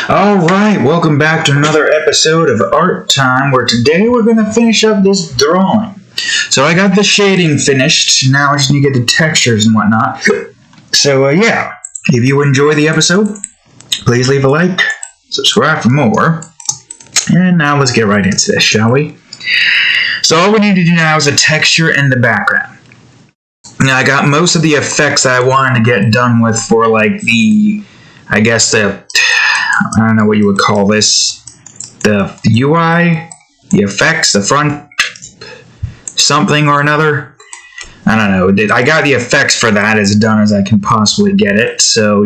Alright, welcome back to another episode of Art Time, where today we're going to finish up this drawing. So I got the shading finished, now I just need to get the textures and whatnot. So yeah, if you enjoy the episode, please leave a like, subscribe for more, and now let's get right into this, shall we? So all we need to do now is a texture in the background. Now I got most of the effects that I wanted to get done with for like I don't know what you would call this, the UI, the effects, the front, something or another. I don't know. I got the effects for that as done as I can possibly get it. So,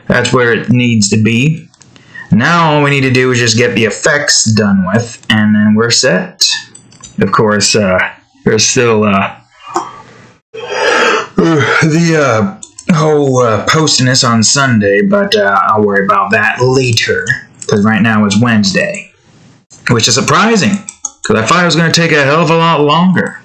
that's where it needs to be. Now all we need to do is just get the effects done with, and then we're set. Of course, there's still the whole posting this on Sunday, but I'll worry about that later, because right now it's Wednesday, which is surprising, because I thought it was going to take a hell of a lot longer.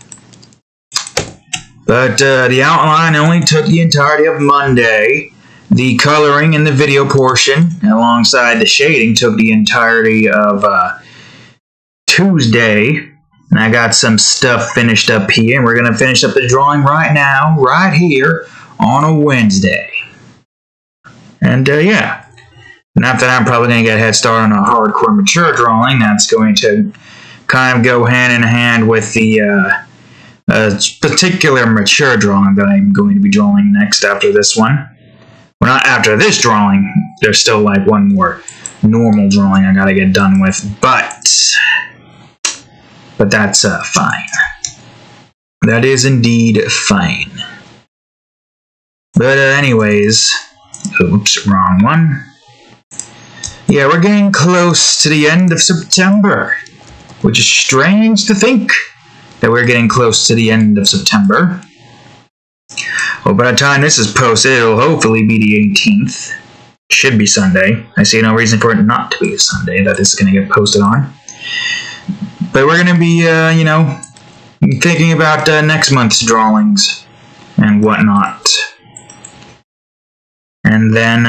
But the outline only took the entirety of Monday. The coloring in the video portion, alongside the shading, took the entirety of Tuesday. And I got some stuff finished up here, and we're going to finish up the drawing right now, right here, on a Wednesday. And yeah. And after that, I'm probably going to get a head start on a hardcore mature drawing. That's going to kind of go hand in hand with the particular mature drawing that I'm going to be drawing next after this one. Well, not after this drawing. There's still like one more normal drawing I got to get done with. But that's fine. That is indeed fine. But anyways, oops, wrong one. Yeah, we're getting close to the end of September, which is strange to think that we're getting close to the end of September. Well, by the time this is posted, it'll hopefully be the 18th. Should be Sunday. I see no reason for it not to be a Sunday that this is going to get posted on. But we're going to be, thinking about next month's drawings and whatnot. And then,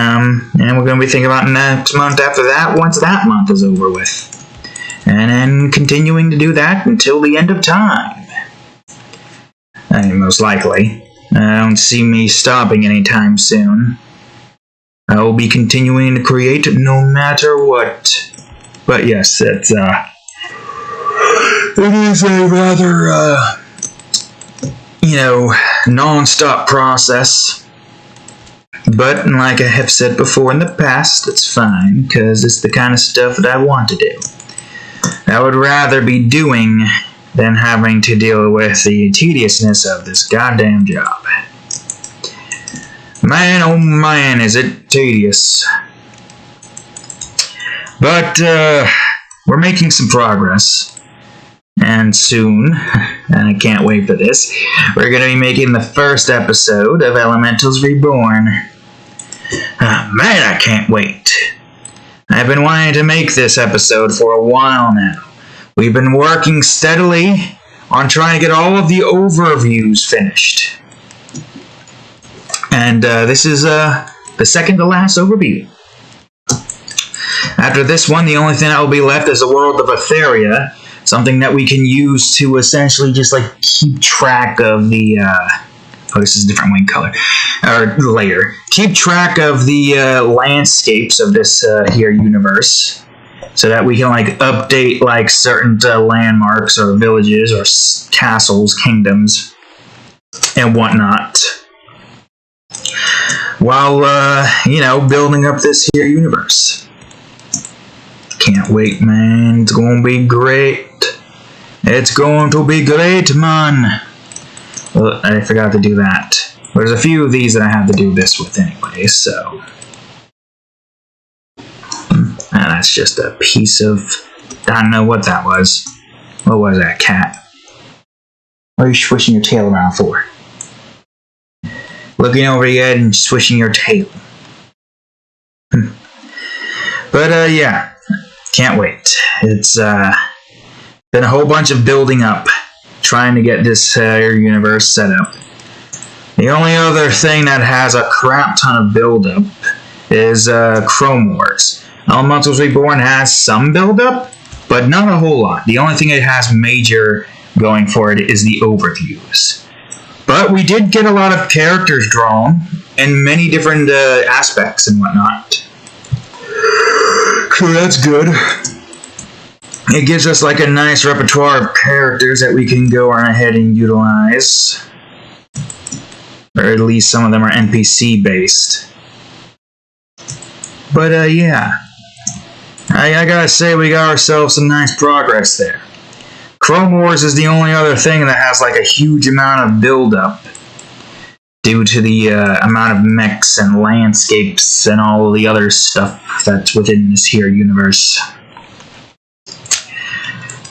we're going to be thinking about next month after that, once that month is over with. And then continuing to do that until the end of time. Most likely. I don't see me stopping anytime soon. I will be continuing to create no matter what. But yes, it is a rather, non-stop process. But, like I have said before in the past, it's fine, because it's the kind of stuff that I want to do. I would rather be doing than having to deal with the tediousness of this goddamn job. Man, oh man, is it tedious. But, we're making some progress. And soon, and I can't wait for this, we're going to be making the first episode of Elementals Reborn. Man, I can't wait. I've been wanting to make this episode for a while now. We've been working steadily on trying to get all of the overviews finished. And this is the second to last overview. After this one, the only thing that will be left is the world of Etheria. Something that we can use to essentially just like keep track of the this is a different wing color or layer. Keep track of the landscapes of this here universe, so that we can like update like certain landmarks or villages or castles, kingdoms, and whatnot, while building up this here universe. Can't wait, man. It's going to be great. It's going to be great, man. Well, I forgot to do that. There's a few of these that I have to do this with anyway, so. And that's just a piece of... I don't know what that was. What was that, cat? What are you swishing your tail around for? Looking over your head and swishing your tail. But, yeah. Can't wait. It's been a whole bunch of building up, trying to get this universe set up. The only other thing that has a crap ton of build-up is Chrome Wars. Elementals Reborn has some build-up, but not a whole lot. The only thing it has major going for it is the overviews. But we did get a lot of characters drawn in many different aspects and whatnot. So that's good. It gives us like a nice repertoire of characters that we can go on ahead and utilize. Or at least some of them are NPC based. But yeah. I gotta say we got ourselves some nice progress there. Chrome Wars is the only other thing that has like a huge amount of build-up due to the amount of mechs and landscapes and all the other stuff that's within this here universe.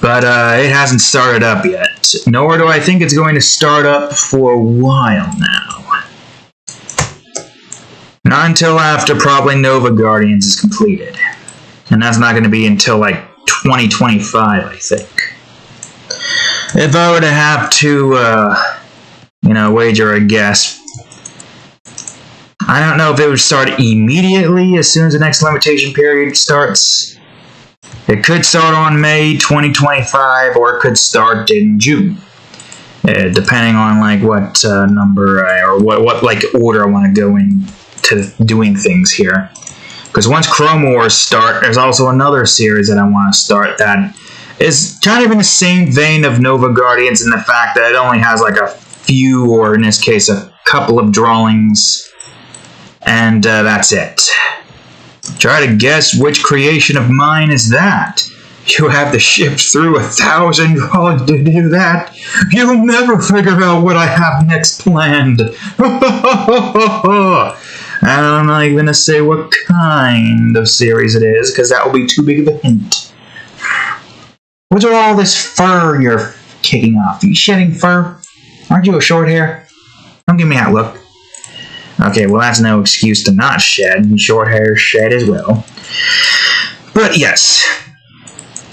But it hasn't started up yet, nor do I think it's going to start up for a while now. Not until after probably Nova Guardians is completed. And that's not going to be until like 2025, I think. If I were to have to, wager a guess, I don't know if it would start immediately as soon as the next limitation period starts. It could start on May 2025, or it could start in June, depending on like what number or what like order I want to go into doing things here. Because once Chrome Wars start, there's also another series that I want to start that is kind of in the same vein of Nova Guardians in the fact that it only has like a few, or in this case, a couple of drawings, and that's it. Try to guess which creation of mine is that. You have to shift through 1,000 drawings to do that. You'll never figure out what I have next planned. I'm not even going to say what kind of series it is, because that will be too big of a hint. What's with all this fur you're kicking off? Are you shedding fur? Aren't you a short hair? Don't give me that look. Okay, well that's no excuse to not shed. Short hair shed as well. But yes,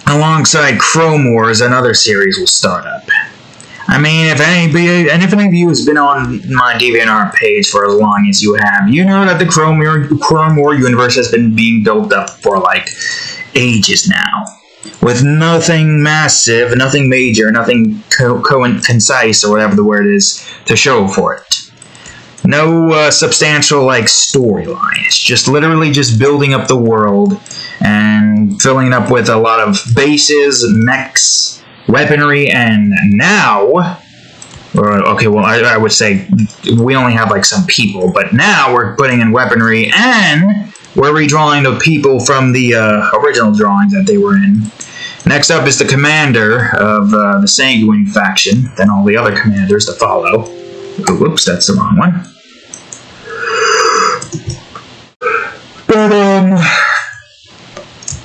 alongside Chrome Wars, another series will start up. I mean, if any of you has been on my DeviantArt page for as long as you have, you know that the Chrome War universe has been being built up for like ages now. With nothing massive, nothing major, nothing concise, or whatever the word is, to show for it. No substantial, like, storyline. It's just literally just building up the world and filling it up with a lot of bases, mechs, weaponry, and now... I would say we only have, like, some people, but now we're putting in weaponry, and we're redrawing the people from the original drawings that they were in. Next up is the commander of the Sanguine faction, then all the other commanders to follow. Oh, whoops, that's the wrong one. But,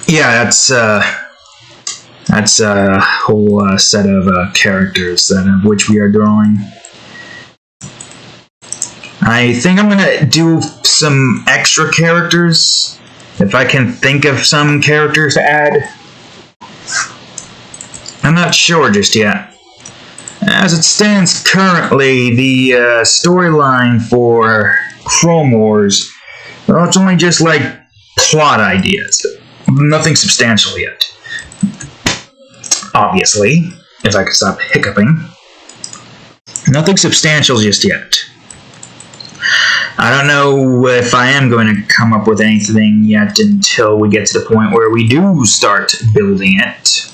yeah, that's a whole set of characters of which we are drawing. I think I'm going to do some extra characters, if I can think of some characters to add. I'm not sure just yet. As it stands currently, the storyline for Chrome Wars, well, it's only just like plot ideas. Nothing substantial yet. Obviously, if I could stop hiccuping. Nothing substantial just yet. I don't know if I am going to come up with anything yet until we get to the point where we do start building it.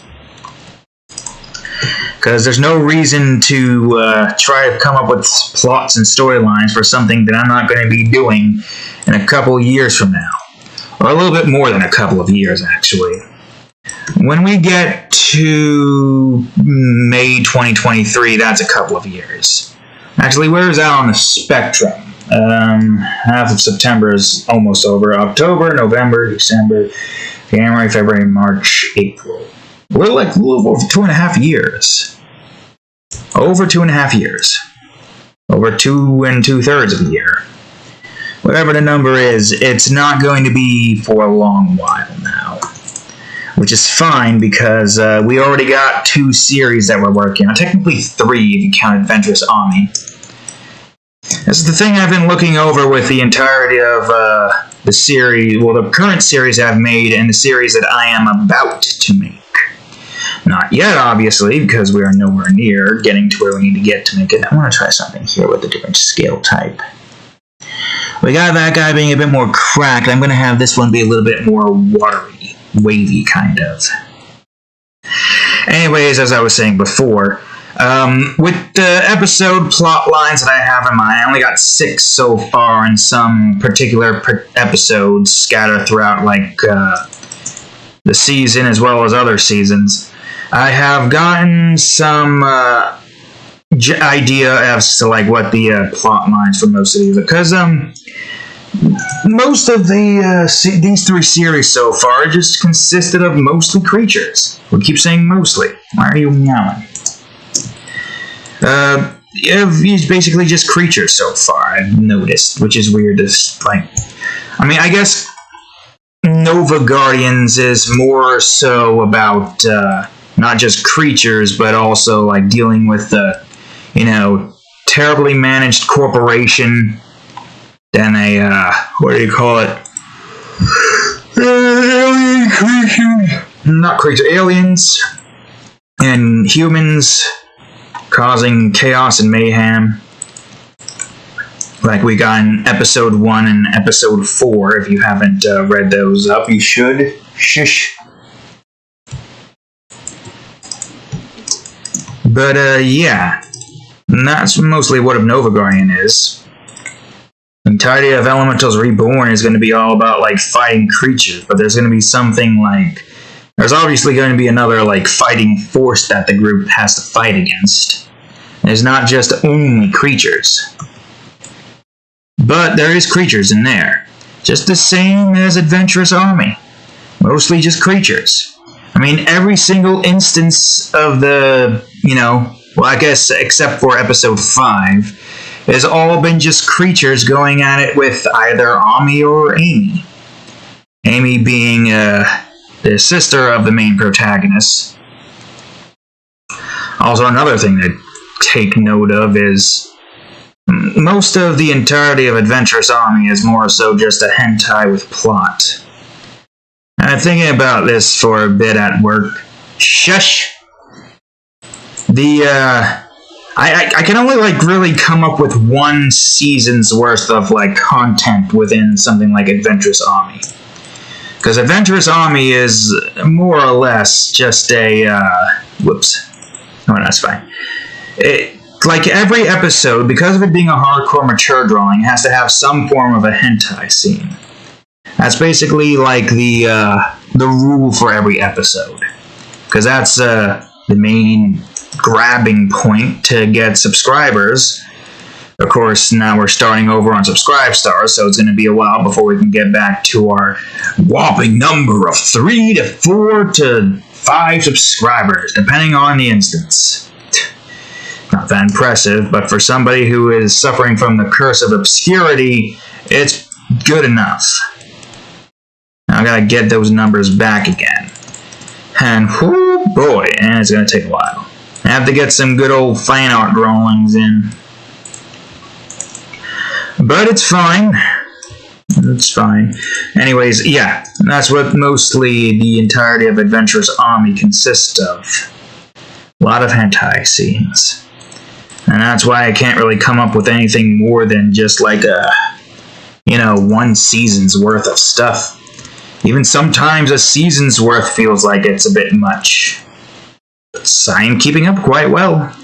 Because there's no reason to try to come up with plots and storylines for something that I'm not going to be doing in a couple of years from now. Or a little bit more than a couple of years, actually. When we get to May 2023, that's a couple of years. Actually, where is that on the spectrum? Half of September is almost over. October, November, December, January, February, March, April. We're like a little over 2.5 years. Over 2.5 years. Over 2 2/3 of the year. Whatever the number is, it's not going to be for a long while now. Which is fine, because we already got 2 series that we're working on. Technically 3 if you count Adventurous Army. This is the thing I've been looking over with the entirety of the series, well, the current series I've made and the series that I am about to make. Not yet, obviously, because we are nowhere near getting to where we need to get to make it. I want to try something here with a different scale type. We got that guy being a bit more cracked. I'm going to have this one be a little bit more watery, wavy, kind of. Anyways, as I was saying before, with the episode plot lines that I have in mind, I only got 6 so far, and some particular episodes scattered throughout, like, the season as well as other seasons. I have gotten some idea as to like what the plot lines for most of these, because most of the these 3 series so far just consisted of mostly creatures. We keep saying mostly. Why are you meowing? It's basically just creatures so far, I've noticed, which is weird. I mean, I guess Nova Guardians is more so about not just creatures, but also like dealing with the, terribly managed corporation than a, what do you call it? Alien creatures. Not creatures, aliens and humans causing chaos and mayhem. Like we got in episode 1 and episode 4. If you haven't read those up, you should. Shush. But, yeah. And that's mostly what a Nova Guardian is. The entirety of Elementals Reborn is going to be all about, like, fighting creatures. But there's going to be something like... There's obviously going to be another, like, fighting force that the group has to fight against. It's not just only creatures. But there is creatures in there. Just the same as Adventurous Army. Mostly just creatures. I mean, every single instance of the, well, I guess except for episode 5, has all been just creatures going at it with either Ami or Amy. Amy being the sister of the main protagonist. Also, another thing to take note of is most of the entirety of Adventurous Army is more so just a hentai with plot. I'm thinking about this for a bit at work. Shush! I can only really come up with 1 season's worth of content within something like Adventurous Army. Because Adventurous Army is more or less just a, whoops. Oh, that's fine. Like every episode, because of it being a hardcore mature drawing, has to have some form of a hentai scene. That's basically like the rule for every episode. Because that's the main grabbing point to get subscribers. Of course, now we're starting over on Subscribestar, so it's going to be a while before we can get back to our whopping number of 3 to 4 to 5 subscribers, depending on the instance. Not that impressive, but for somebody who is suffering from the curse of obscurity, it's good enough. Now I gotta get those numbers back again. And whoo boy, and it's gonna take a while. I have to get some good old fan art drawings in. But it's fine. It's fine. Anyways, yeah, that's what mostly the entirety of Adventurous Army consists of. A lot of hentai scenes. And that's why I can't really come up with anything more than just like a, 1 season's worth of stuff. Even sometimes a season's worth feels like it's a bit much. But I'm keeping up quite well.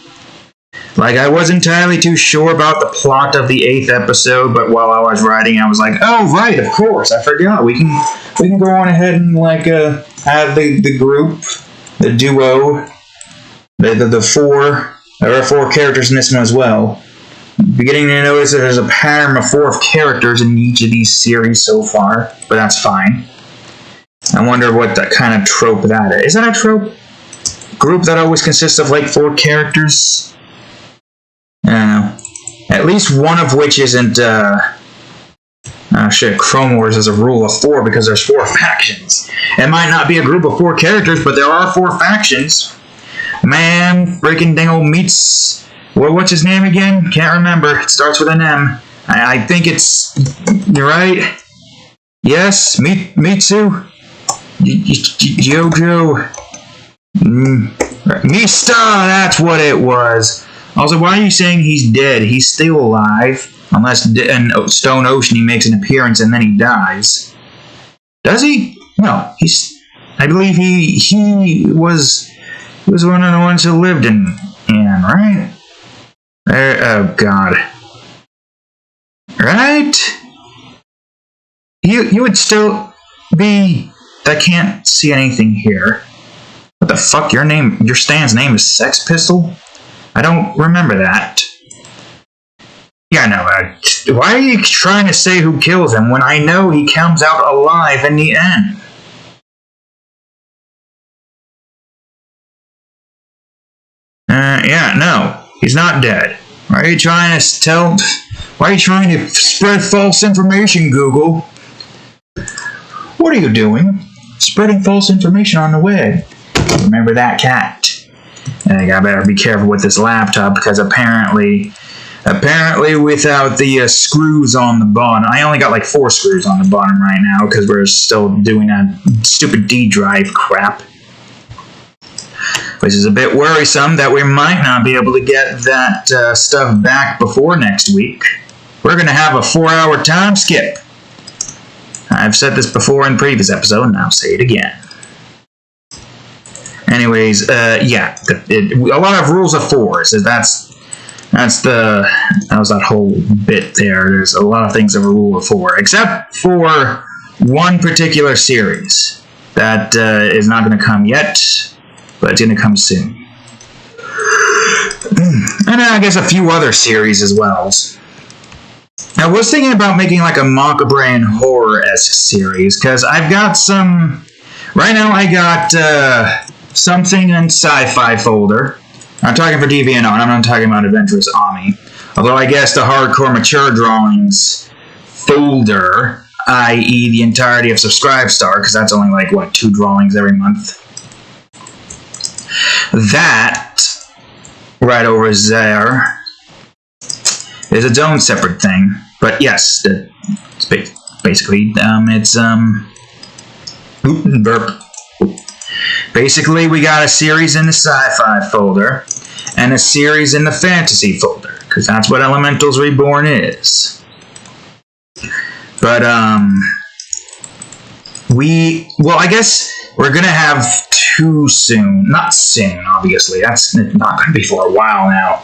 Like, I wasn't entirely too sure about the plot of the 8th episode, but while I was writing, I was like, oh, right, of course, I forgot. We can go on ahead and, have the group, the duo, the 4... There are 4 characters in this one as well. Beginning to notice that there's a pattern of 4 characters in each of these series so far, but that's fine. I wonder what that kind of trope that is. Is that a trope? Group that always consists of 4 characters? I don't know. At least one of which isn't, Chrome Wars is a rule of 4 because there's 4 factions. It might not be a group of 4 characters, but there are 4 factions. Man, freaking Dingle meets... what's his name again? Can't remember. It starts with an M. I think it's... You're right. Yes, Mitsu? Jojo? Mista, that's what it was. Also, why are you saying he's dead? He's still alive. Unless in Stone Ocean he makes an appearance and then he dies. Does he? No, I believe he was one of the ones who lived in Anne, right? Oh God. Right? You would still be. I can't see anything here. What the fuck? Your Stan's name is Sex Pistol? I don't remember that. Yeah, no. Why are you trying to say who kills him when I know he comes out alive in the end? Yeah, no. He's not dead. Why are you trying to spread false information, Google? What are you doing? Spreading false information on the web. Remember that, cat. I better be careful with this laptop because apparently without the screws on the bottom, I only got like 4 screws on the bottom right now because we're still doing that stupid D drive crap. Which is a bit worrisome that we might not be able to get that stuff back before next week. We're going to have a 4-hour time skip. I've said this before in previous episode, and I'll say it again. Anyways, yeah, a lot of rules of 4s. That was that whole bit there. There's a lot of things of a rule of 4, except for one particular series that is not going to come yet, but it's going to come soon. And I guess a few other series as well. I was thinking about making like a Mock-Brain horror-esque series, because I've got some... Right now I got something in sci-fi folder. I'm talking for DeviantArt, I'm not talking about Adventurous Ami. Although I guess the hardcore mature drawings folder, i.e. the entirety of Subscribestar, because that's only like, 2 drawings every month. That, right over there, is its own separate thing. But yes, it's basically, it's, burp. Basically, we got a series in the sci-fi folder, and a series in the fantasy folder, because that's what Elementals Reborn is. But, I guess we're gonna have 2 soon. Not soon, obviously. That's not gonna be for a while now.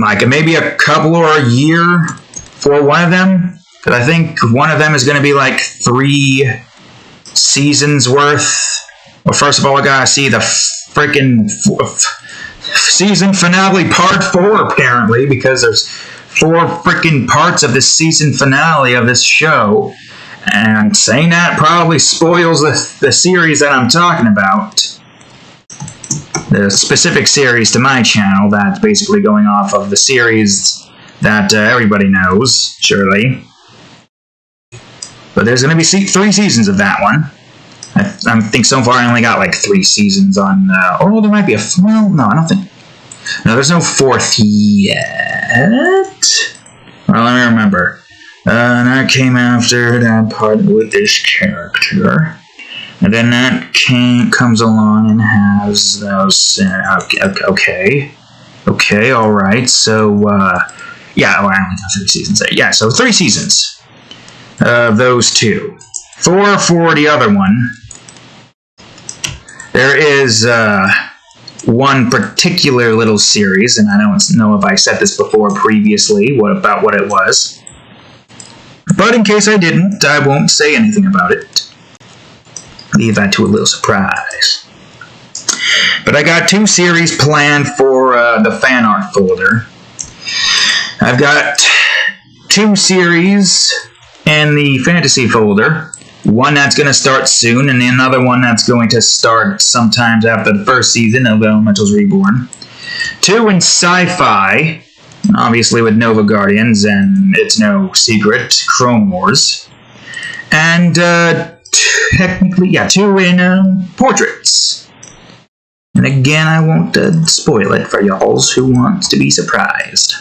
Like, maybe a couple or a year for one of them. Because I think one of them is gonna be like 3 seasons worth. Well, first of all, I gotta see the freaking season finale part 4, apparently, because there's 4 freaking parts of this season finale of this show. And saying that probably spoils the series that I'm talking about. The specific series to my channel that's basically going off of the series that everybody knows, surely. But there's going to be 3 seasons of that one. I think so far I only got like 3 seasons on... or there might be well, no, I don't think... No, there's no 4th yet. Well, let me remember. And that came after that part with this character. And then that comes along and has those... okay. Okay, alright. So, yeah, I only got 3 seasons there. Yeah, so 3 seasons of those 2. 4 for the other one. There is one particular little series, and I don't know if I said this before previously, about what it was. But in case I didn't, I won't say anything about it. Leave that to a little surprise. But I got 2 series planned for the fan art folder. I've got 2 series in the fantasy folder. One that's going to start soon, and another one that's going to start sometimes after the 1st season of Elementals Reborn. 2 in sci-fi, obviously with Nova Guardians, and it's no secret, Chrome Wars. And, technically, 2 in portraits. And again, I won't spoil it for y'alls who wants to be surprised.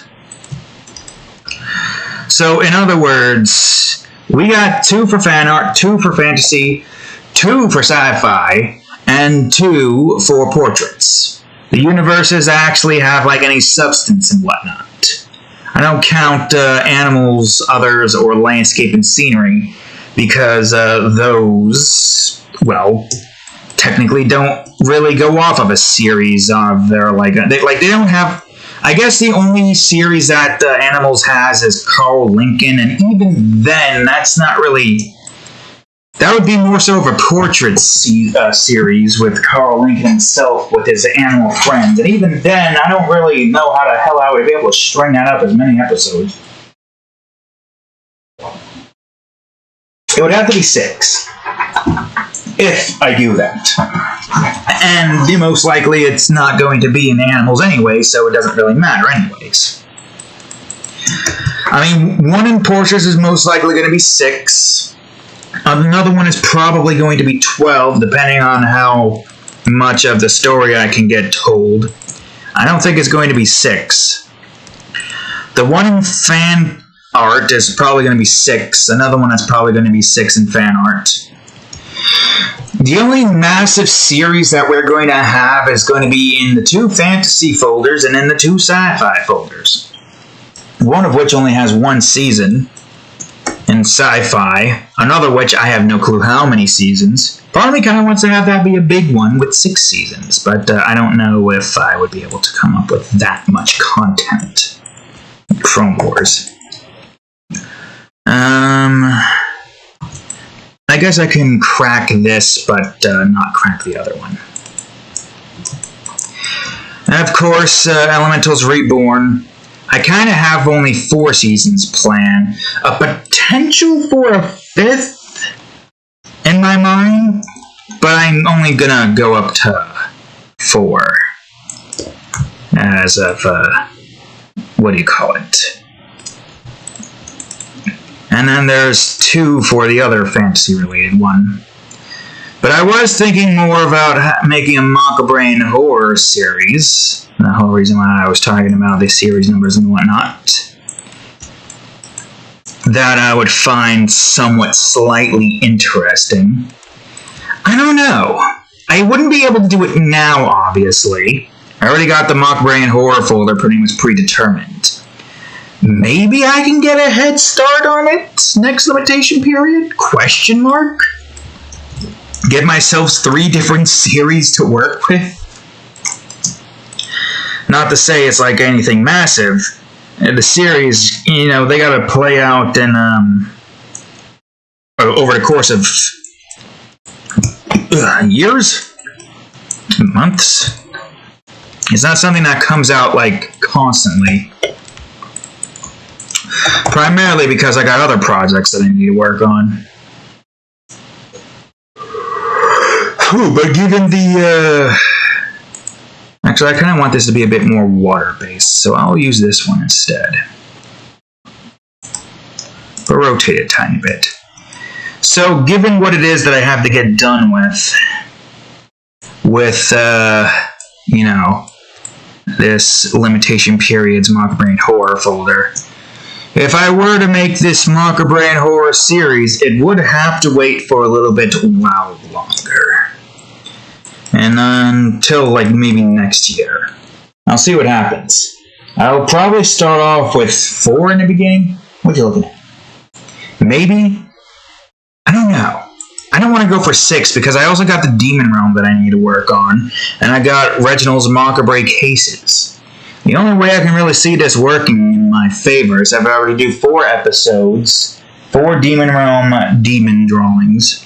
So, in other words... We got 2 for fan art, 2 for fantasy, 2 for sci-fi, and 2 for portraits. The universes actually have like any substance and whatnot. I don't count animals, others, or landscape and scenery because those, well, technically don't really go off of a series of their they don't have. I guess the only series that Animals has is Carl Lincoln, and even then, that's not really. That would be more so of a portrait series with Carl Lincoln himself with his animal friends, and even then, I don't really know how the hell I would be able to string that up as many episodes. It would have to be 6. If I do that. And most likely it's not going to be in the Animals anyway, so it doesn't really matter anyways. I mean, 1 in portraits is most likely going to be 6. Another one is probably going to be 12, depending on how much of the story I can get told. I don't think it's going to be 6. The one in fan art is probably going to be 6. Another one is probably going to be 6 in fan art. The only massive series that we're going to have is going to be in the 2 fantasy folders and in the 2 sci-fi folders. One of which only has 1 season in sci-fi, another which I have no clue how many seasons. Part of me kind of wants to have that be a big one with 6 seasons, but I don't know if I would be able to come up with that much content. Chrome Wars. I guess I can crack this, but not crack the other one. And of course, Elementals Reborn. I kind of have only 4 seasons planned. A potential for a 5th in my mind, but I'm only gonna go up to 4 as of, what do you call it? And then there's 2 for the other fantasy-related one. But I was thinking more about making a Makabrain horror series. The whole reason why I was talking about the series numbers and whatnot. That I would find somewhat slightly interesting. I don't know. I wouldn't be able to do it now, obviously. I already got the Makabrain horror folder pretty much predetermined. Maybe I can get a head start on it next limitation period? Question mark? Get myself 3 different series to work with? Not to say it's like anything massive. The series, you know, they gotta play out in, over the course of years? Months? It's not something that comes out, like, constantly. Primarily because I got other projects that I need to work on. But given the, actually, I kind of want this to be a bit more water-based, so I'll use this one instead. But rotate it a tiny bit. So, given what it is that I have to get done with, you know, this limitation period's Makabrain horror folder, if I were to make this Makabrain horror series, it would have to wait for a little bit while longer. And until, like, maybe next year. I'll see what happens. I'll probably start off with 4 in the beginning. What are you looking at? Maybe? I don't know. I don't want to go for 6 because I also got the Demon Realm that I need to work on. And I got Reginald's Makabrain cases. The only way I can really see this working in my favor is if I were to do 4 episodes, 4 Demon Realm demon drawings,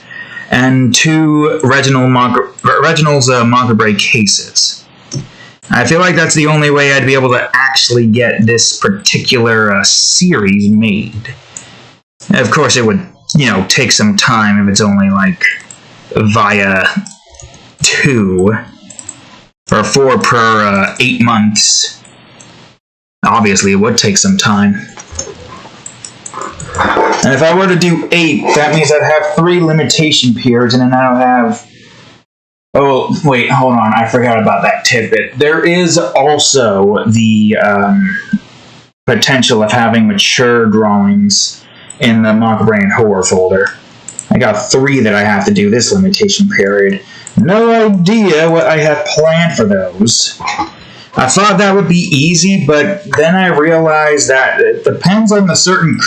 and 2 Reginald's Makabrain cases. I feel like that's the only way I'd be able to actually get this particular series made. Of course, it would, you know, take some time if it's only like via 2 or 4 per 8 months. Obviously, it would take some time. And if I were to do 8, that means I'd have 3 limitation periods, and then I'll have... Oh, wait, hold on. I forgot about that tidbit. There is also the potential of having mature drawings in the Mock Brain Horror folder. I got 3 that I have to do this limitation period. No idea what I have planned for those. I thought that would be easy, but then I realized that it depends on the certain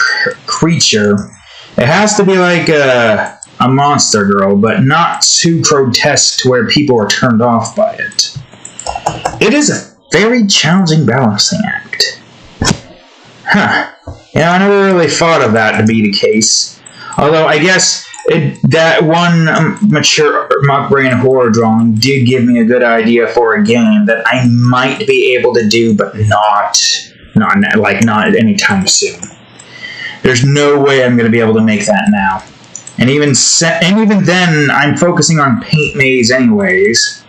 creature. It has to be like a monster girl, but not too grotesque to where people are turned off by it. It is a very challenging balancing act. Huh. Yeah, I never really thought of that to be the case. Although, I guess that one mature Mock Brain Horror drawing did give me a good idea for a game that I might be able to do, but not anytime soon. There's no way I'm going to be able to make that now. And even then, I'm focusing on Paint Maze anyways.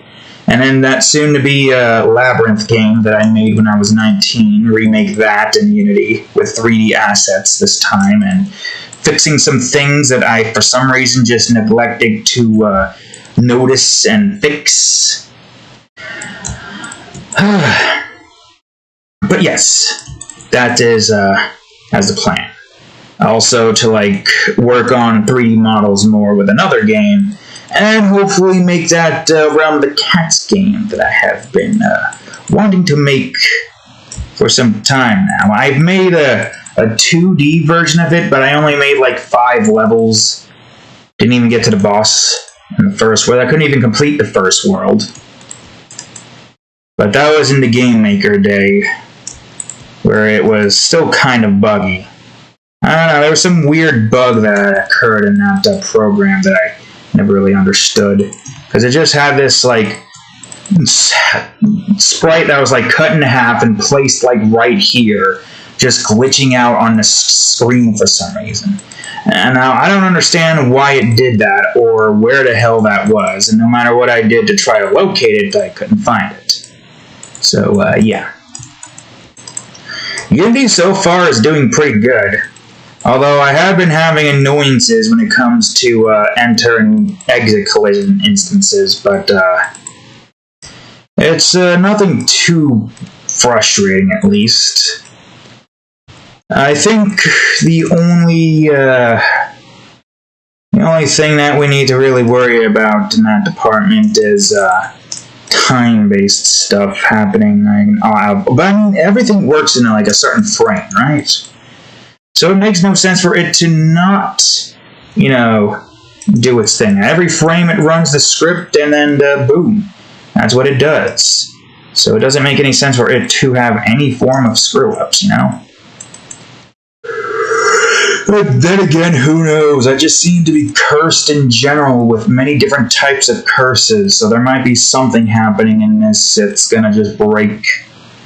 And then that soon-to-be Labyrinth game that I made when I was 19, remake that in Unity with 3D assets this time, and fixing some things that I, for some reason, just neglected to notice and fix. But yes, that is as the plan. Also to work on 3D models more with another game, and hopefully make that Realm of the Cats game that I have been wanting to make for some time now. I've made a 2D version of it, but I only made 5 levels. Didn't even get to the boss in the first world. I couldn't even complete the first world. But that was in the Game Maker day, where it was still kind of buggy. I don't know, there was some weird bug that occurred in that program that I never really understood. Because it just had this, sprite that was, cut in half and placed, right here, just glitching out on the screen for some reason. And now, I don't understand why it did that, or where the hell that was, and no matter what I did to try to locate it, I couldn't find it. So, yeah. Unity so far is doing pretty good. Although I have been having annoyances when it comes to enter and exit collision instances, but it's nothing too frustrating, at least. I think the only thing that we need to really worry about in that department is time-based stuff happening. But I mean, everything works in a certain frame, right? So it makes no sense for it to not, do its thing. Every frame it runs the script, and then boom, that's what it does. So it doesn't make any sense for it to have any form of screw-ups, But then again, who knows? I just seem to be cursed in general with many different types of curses, so there might be something happening in this that's gonna just break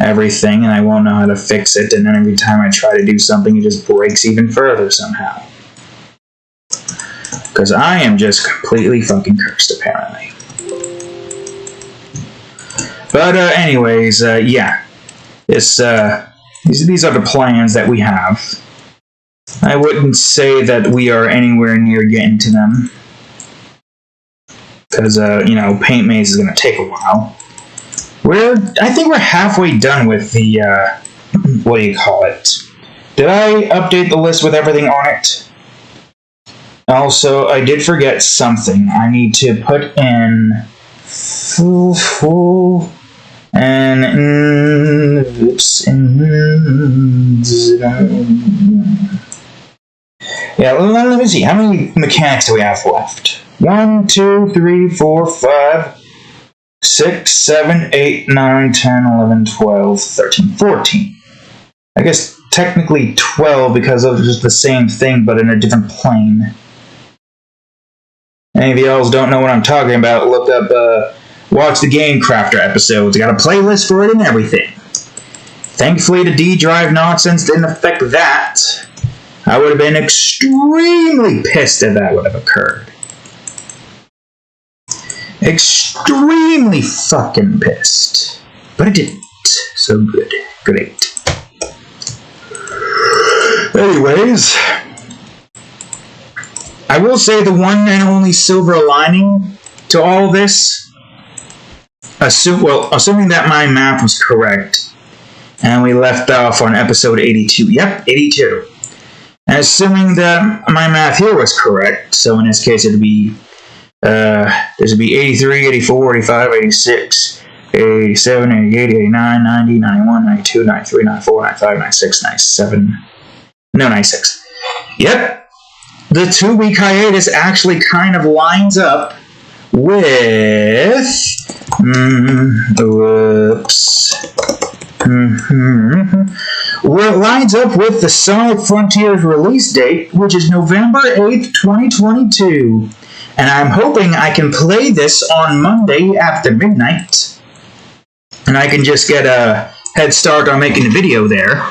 everything, and I won't know how to fix it, and then every time I try to do something, it just breaks even further somehow. Because I am just completely fucking cursed, apparently. But, anyways, yeah. These are the plans that we have. I wouldn't say that we are anywhere near getting to them. Because, Paint Maze is going to take a while. I think we're halfway done with the, what do you call it? Did I update the list with everything on it? Also, I did forget something. I need to put in full, and, oops, yeah, let me see. How many mechanics do we have left? 1, 2, 3, 4, 5... 6, 7, 8, 9, 10, 11, 12, 13, 14. I guess technically 12 because those are just the same thing but in a different plane. Any of y'all don't know what I'm talking about, look up, watch the Game Crafter episodes. I got a playlist for it and everything. Thankfully the D-Drive nonsense didn't affect that. I would have been extremely pissed if that would have occurred. Extremely fucking pissed. But it didn't. So good. Great. Anyways, I will say the one and only silver lining to all this, assuming that my math was correct, and we left off on episode 82. Yep, 82. And assuming that my math here was correct, so in this case it would be, this would be 83, 84, 85, 86, 87, 88, 89, 90, 91, 92, 93, 94, 95, 96, 97. No, 96. Yep. The 2-week hiatus actually kind of lines up with... Well, it lines up with the Sonic Frontiers release date, which is November 8th, 2022. And I'm hoping I can play this on Monday after midnight. And I can just get a head start on making a video there.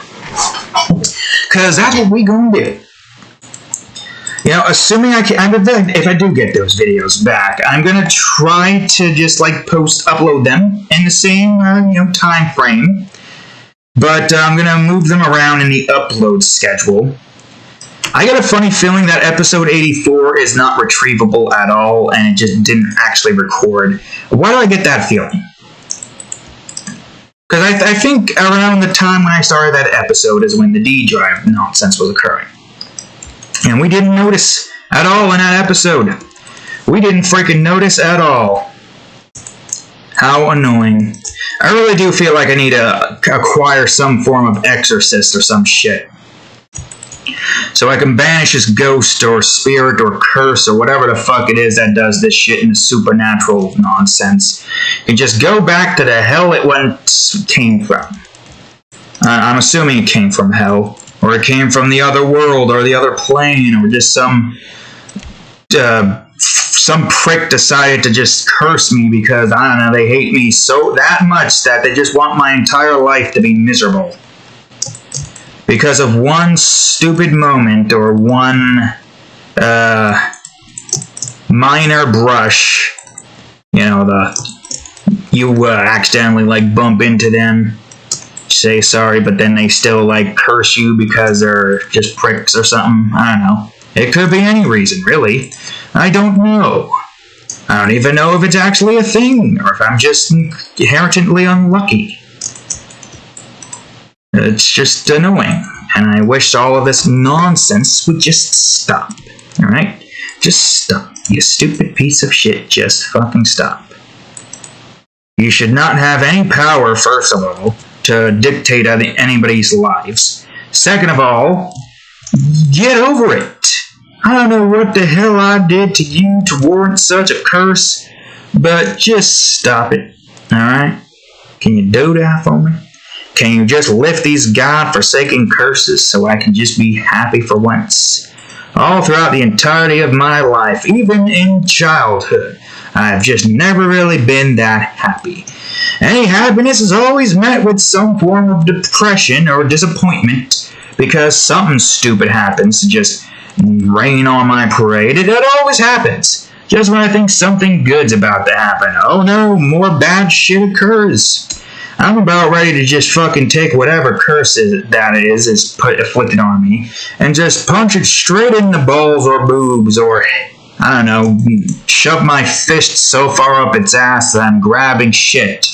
Because that's what we gonna do. You know, assuming if I do get those videos back, I'm gonna try to just upload them in the same time frame. But I'm gonna move them around in the upload schedule. I got a funny feeling that episode 84 is not retrievable at all, and it just didn't actually record. Why do I get that feeling? Because I think around the time when I started that episode is when the D drive nonsense was occurring. And we didn't notice at all in that episode. We didn't freaking notice at all. How annoying. I really do feel like I need to acquire some form of exorcist or some shit. So I can banish this ghost or spirit or curse or whatever the fuck it is that does this shit in the supernatural nonsense. And just go back to the hell it came from. I'm assuming it came from hell. Or it came from the other world, or the other plane, or just some prick decided to just curse me because, I don't know, they hate me that much that they just want my entire life to be miserable. Because of one stupid moment, or one minor brush, you accidentally bump into them. Say sorry, but then they still curse you because they're just pricks or something. I don't know. It could be any reason, really. I don't know. I don't even know if it's actually a thing, or if I'm just inherently unlucky. It's just annoying, and I wish all of this nonsense would just stop. Alright? Just stop. You stupid piece of shit, just fucking stop. You should not have any power, first of all, to dictate anybody's lives. Second of all, get over it. I don't know what the hell I did to you to warrant such a curse, but just stop it, alright? Can you do that for me? Can you just lift these God-forsaken curses so I can just be happy for once? All throughout the entirety of my life, even in childhood, I've just never really been that happy. Any happiness is always met with some form of depression or disappointment because something stupid happens to just rain on my parade. It always happens. Just when I think something good's about to happen. Oh no, more bad shit occurs. I'm about ready to just fucking take whatever curse that is afflicted on me and just punch it straight in the balls or boobs or, I don't know, shove my fist so far up its ass that I'm grabbing shit.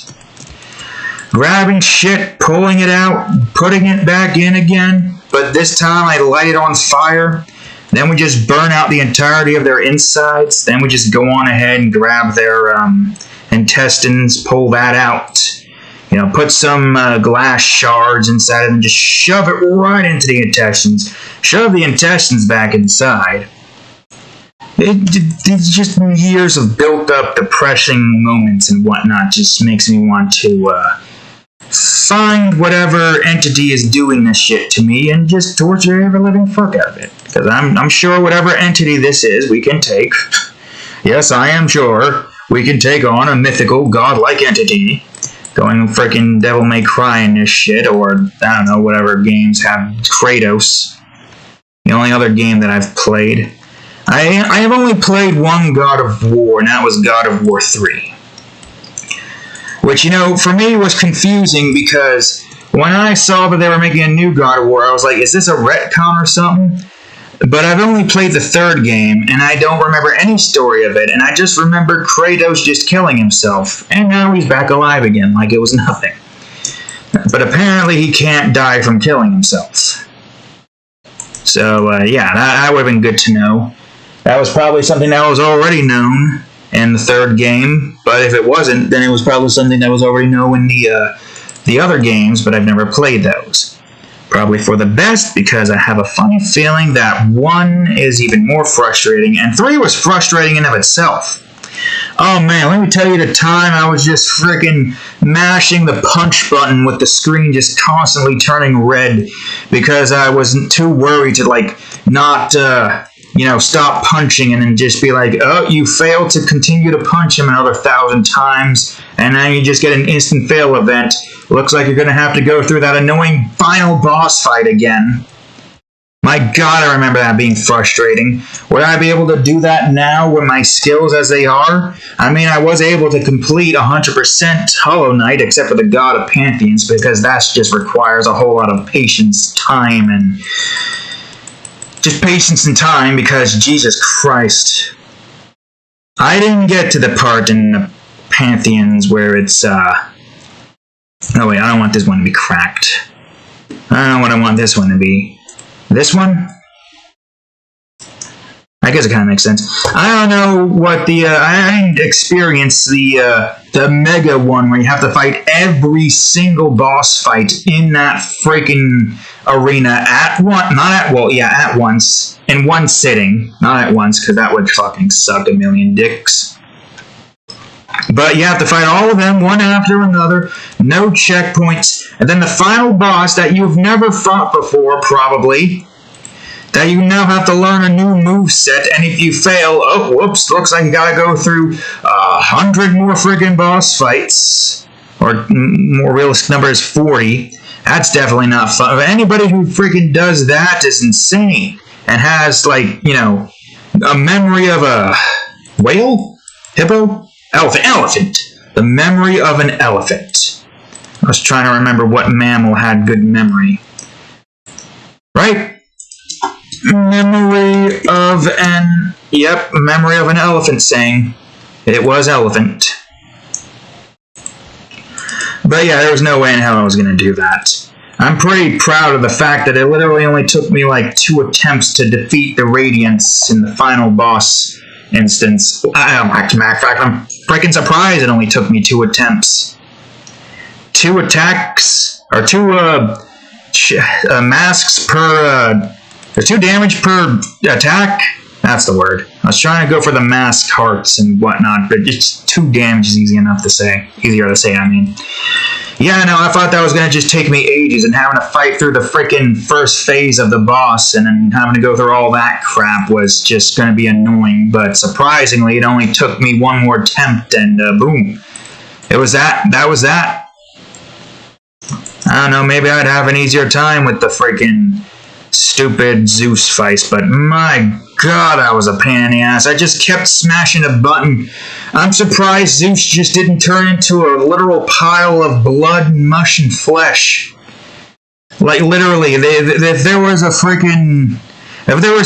Grabbing shit, pulling it out, putting it back in again, but this time I light it on fire. Then we just burn out the entirety of their insides. Then we just go on ahead and grab their intestines, pull that out. Put some glass shards inside and just shove it right into the intestines. Shove the intestines back inside. It's just years of built-up depressing moments and whatnot just makes me want to find whatever entity is doing this shit to me and just torture every living fuck out of it. Because I'm sure whatever entity this is, we can take. Yes, I am sure we can take on a mythical, godlike entity. Going frickin' Devil May Cry in this shit, or, I don't know, whatever games have Kratos. The only other game that I've played. I have only played one God of War, and that was God of War 3. Which, for me was confusing because when I saw that they were making a new God of War, I was like, is this a retcon or something? But I've only played the third game, and I don't remember any story of it, and I just remember Kratos just killing himself, and now he's back alive again, like it was nothing. But apparently he can't die from killing himself. So, yeah, that would have been good to know. That was probably something that was already known in the third game, but if it wasn't, then it was probably something that was already known in the other games, but I've never played those. Probably for the best, because I have a funny feeling that 1 is even more frustrating, and 3 was frustrating in of itself. Oh man, let me tell you the time I was just freaking mashing the punch button with the screen just constantly turning red because I wasn't too worried to not stop punching and then just be like, oh, you failed to continue to punch him another 1,000 times, and then you just get an instant fail event. Looks like you're going to have to go through that annoying final boss fight again. My god, I remember that being frustrating. Would I be able to do that now with my skills as they are? I mean, I was able to complete 100% Hollow Knight, except for the God of Pantheons, because that just requires a whole lot of patience, time, and... just patience and time, because Jesus Christ. I didn't get to the part in the Pantheons where it's, oh wait, I don't want this one to be cracked. I don't know what I want this one to be. This one? I guess it kind of makes sense. I don't know what I didn't experience the Mega one where you have to fight every single boss fight in that freaking arena at once, in one sitting. Not at once, because that would fucking suck a million dicks. But you have to fight all of them, one after another, no checkpoints, and then the final boss that you've never fought before, probably, that you now have to learn a new moveset, and if you fail, oh, whoops, looks like you gotta go through 100 more friggin' boss fights, or more realistic number is 40. That's definitely not fun. Anybody who freaking does that is insane, and has, a memory of a whale? Hippo? Elephant. The memory of an elephant. I was trying to remember what mammal had good memory. Right? Memory of an elephant saying it was elephant. But yeah, there was no way in hell I was going to do that. I'm pretty proud of the fact that it literally only took me 2 attempts to defeat the Radiants in the final boss instance. Matter of fact, I'm freaking surprised it only took me 2 attempts. 2 attacks, or 2 masks per, or 2 damage per attack? That's the word. I was trying to go for the mask hearts and whatnot, but just 2 damage is easier to say, I mean. Yeah, no, I thought that was going to just take me ages and having to fight through the freaking first phase of the boss and then having to go through all that crap was just going to be annoying, but surprisingly, it only took me 1 more attempt and boom. It was that. That was that. I don't know, maybe I'd have an easier time with the freaking stupid Zeus fight, but my god, that was a pain in the ass. I just kept smashing a button. I'm surprised Zeus just didn't turn into a literal pile of blood, mush, and flesh. Literally, if there was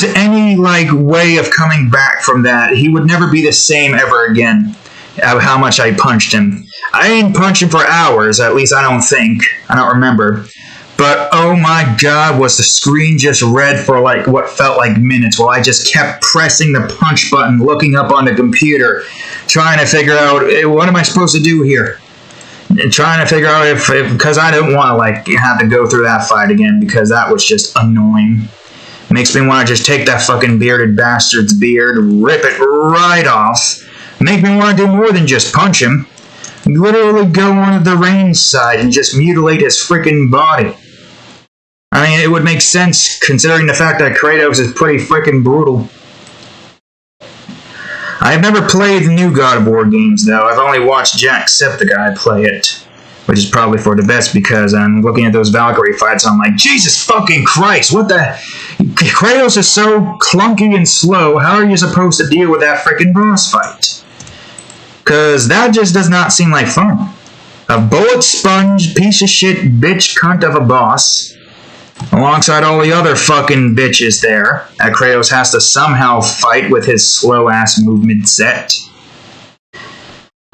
any, way of coming back from that, he would never be the same ever again, how much I punched him. I didn't punch him for hours, at least I don't think. I don't remember. But, oh my god, was the screen just red for what felt like minutes while I just kept pressing the punch button, looking up on the computer, trying to figure out, what am I supposed to do here? And trying to figure out because I didn't want to, have to go through that fight again, because that was just annoying. Makes me want to just take that fucking bearded bastard's beard, rip it right off, make me want to do more than just punch him. Literally go on the range side and just mutilate his freaking body. I mean, it would make sense, considering the fact that Kratos is pretty freaking brutal. I've never played the new God of War games, though. I've only watched Jacksepticeye play it, which is probably for the best, because I'm looking at those Valkyrie fights, and I'm like, Jesus fucking Christ, what the... Kratos is so clunky and slow, how are you supposed to deal with that freaking boss fight? Because that just does not seem like fun. A bullet sponge, piece of shit, bitch cunt of a boss... alongside all the other fucking bitches there that Kratos has to somehow fight with his slow-ass movement set.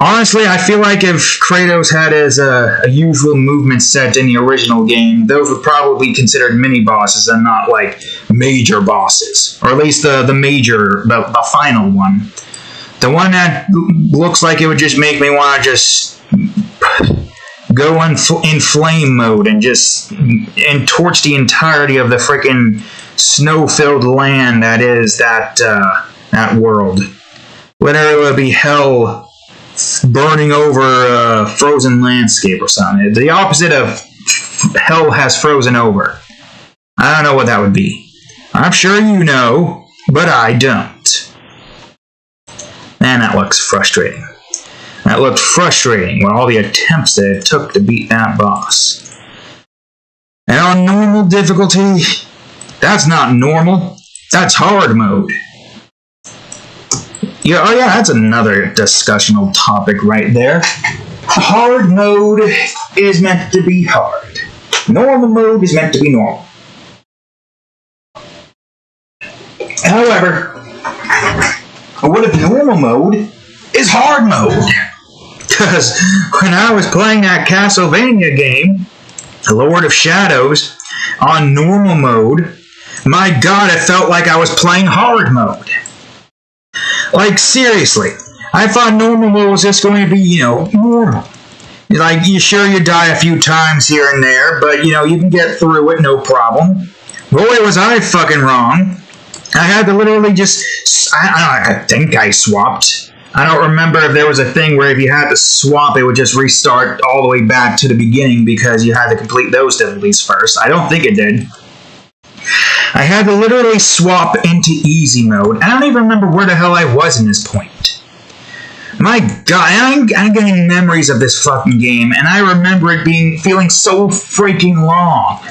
Honestly, I feel like if Kratos had his a usual movement set in the original game, those would probably be considered mini bosses and not like major bosses, or at least the final one, the one that looks like it would just make me want to just go in flame mode and torch the entirety of the freaking snow-filled land that is that world. Literally, it would be hell burning over a frozen landscape or something. The opposite of hell has frozen over. I don't know what that would be. I'm sure you know, but I don't. Man, that looks frustrating. That looked frustrating with all the attempts that it took to beat that boss. And on normal difficulty, that's not normal. That's hard mode. Yeah, oh yeah, that's another discussional topic right there. Hard mode is meant to be hard. Normal mode is meant to be normal. However, what if normal mode is hard mode? Because when I was playing that Castlevania game, Lord of Shadows, on normal mode, my god, it felt like I was playing hard mode. Like, seriously, I thought normal mode was just going to be, normal. Like, you die a few times here and there, but, you can get through it, no problem. Boy, was I fucking wrong. I had to literally I think I swapped. I don't remember if there was a thing where if you had to swap, it would just restart all the way back to the beginning because you had to complete those difficulties first. I don't think it did. I had to literally swap into easy mode. I don't even remember where the hell I was in this point. My god, I'm getting memories of this fucking game, and I remember it feeling so freaking long.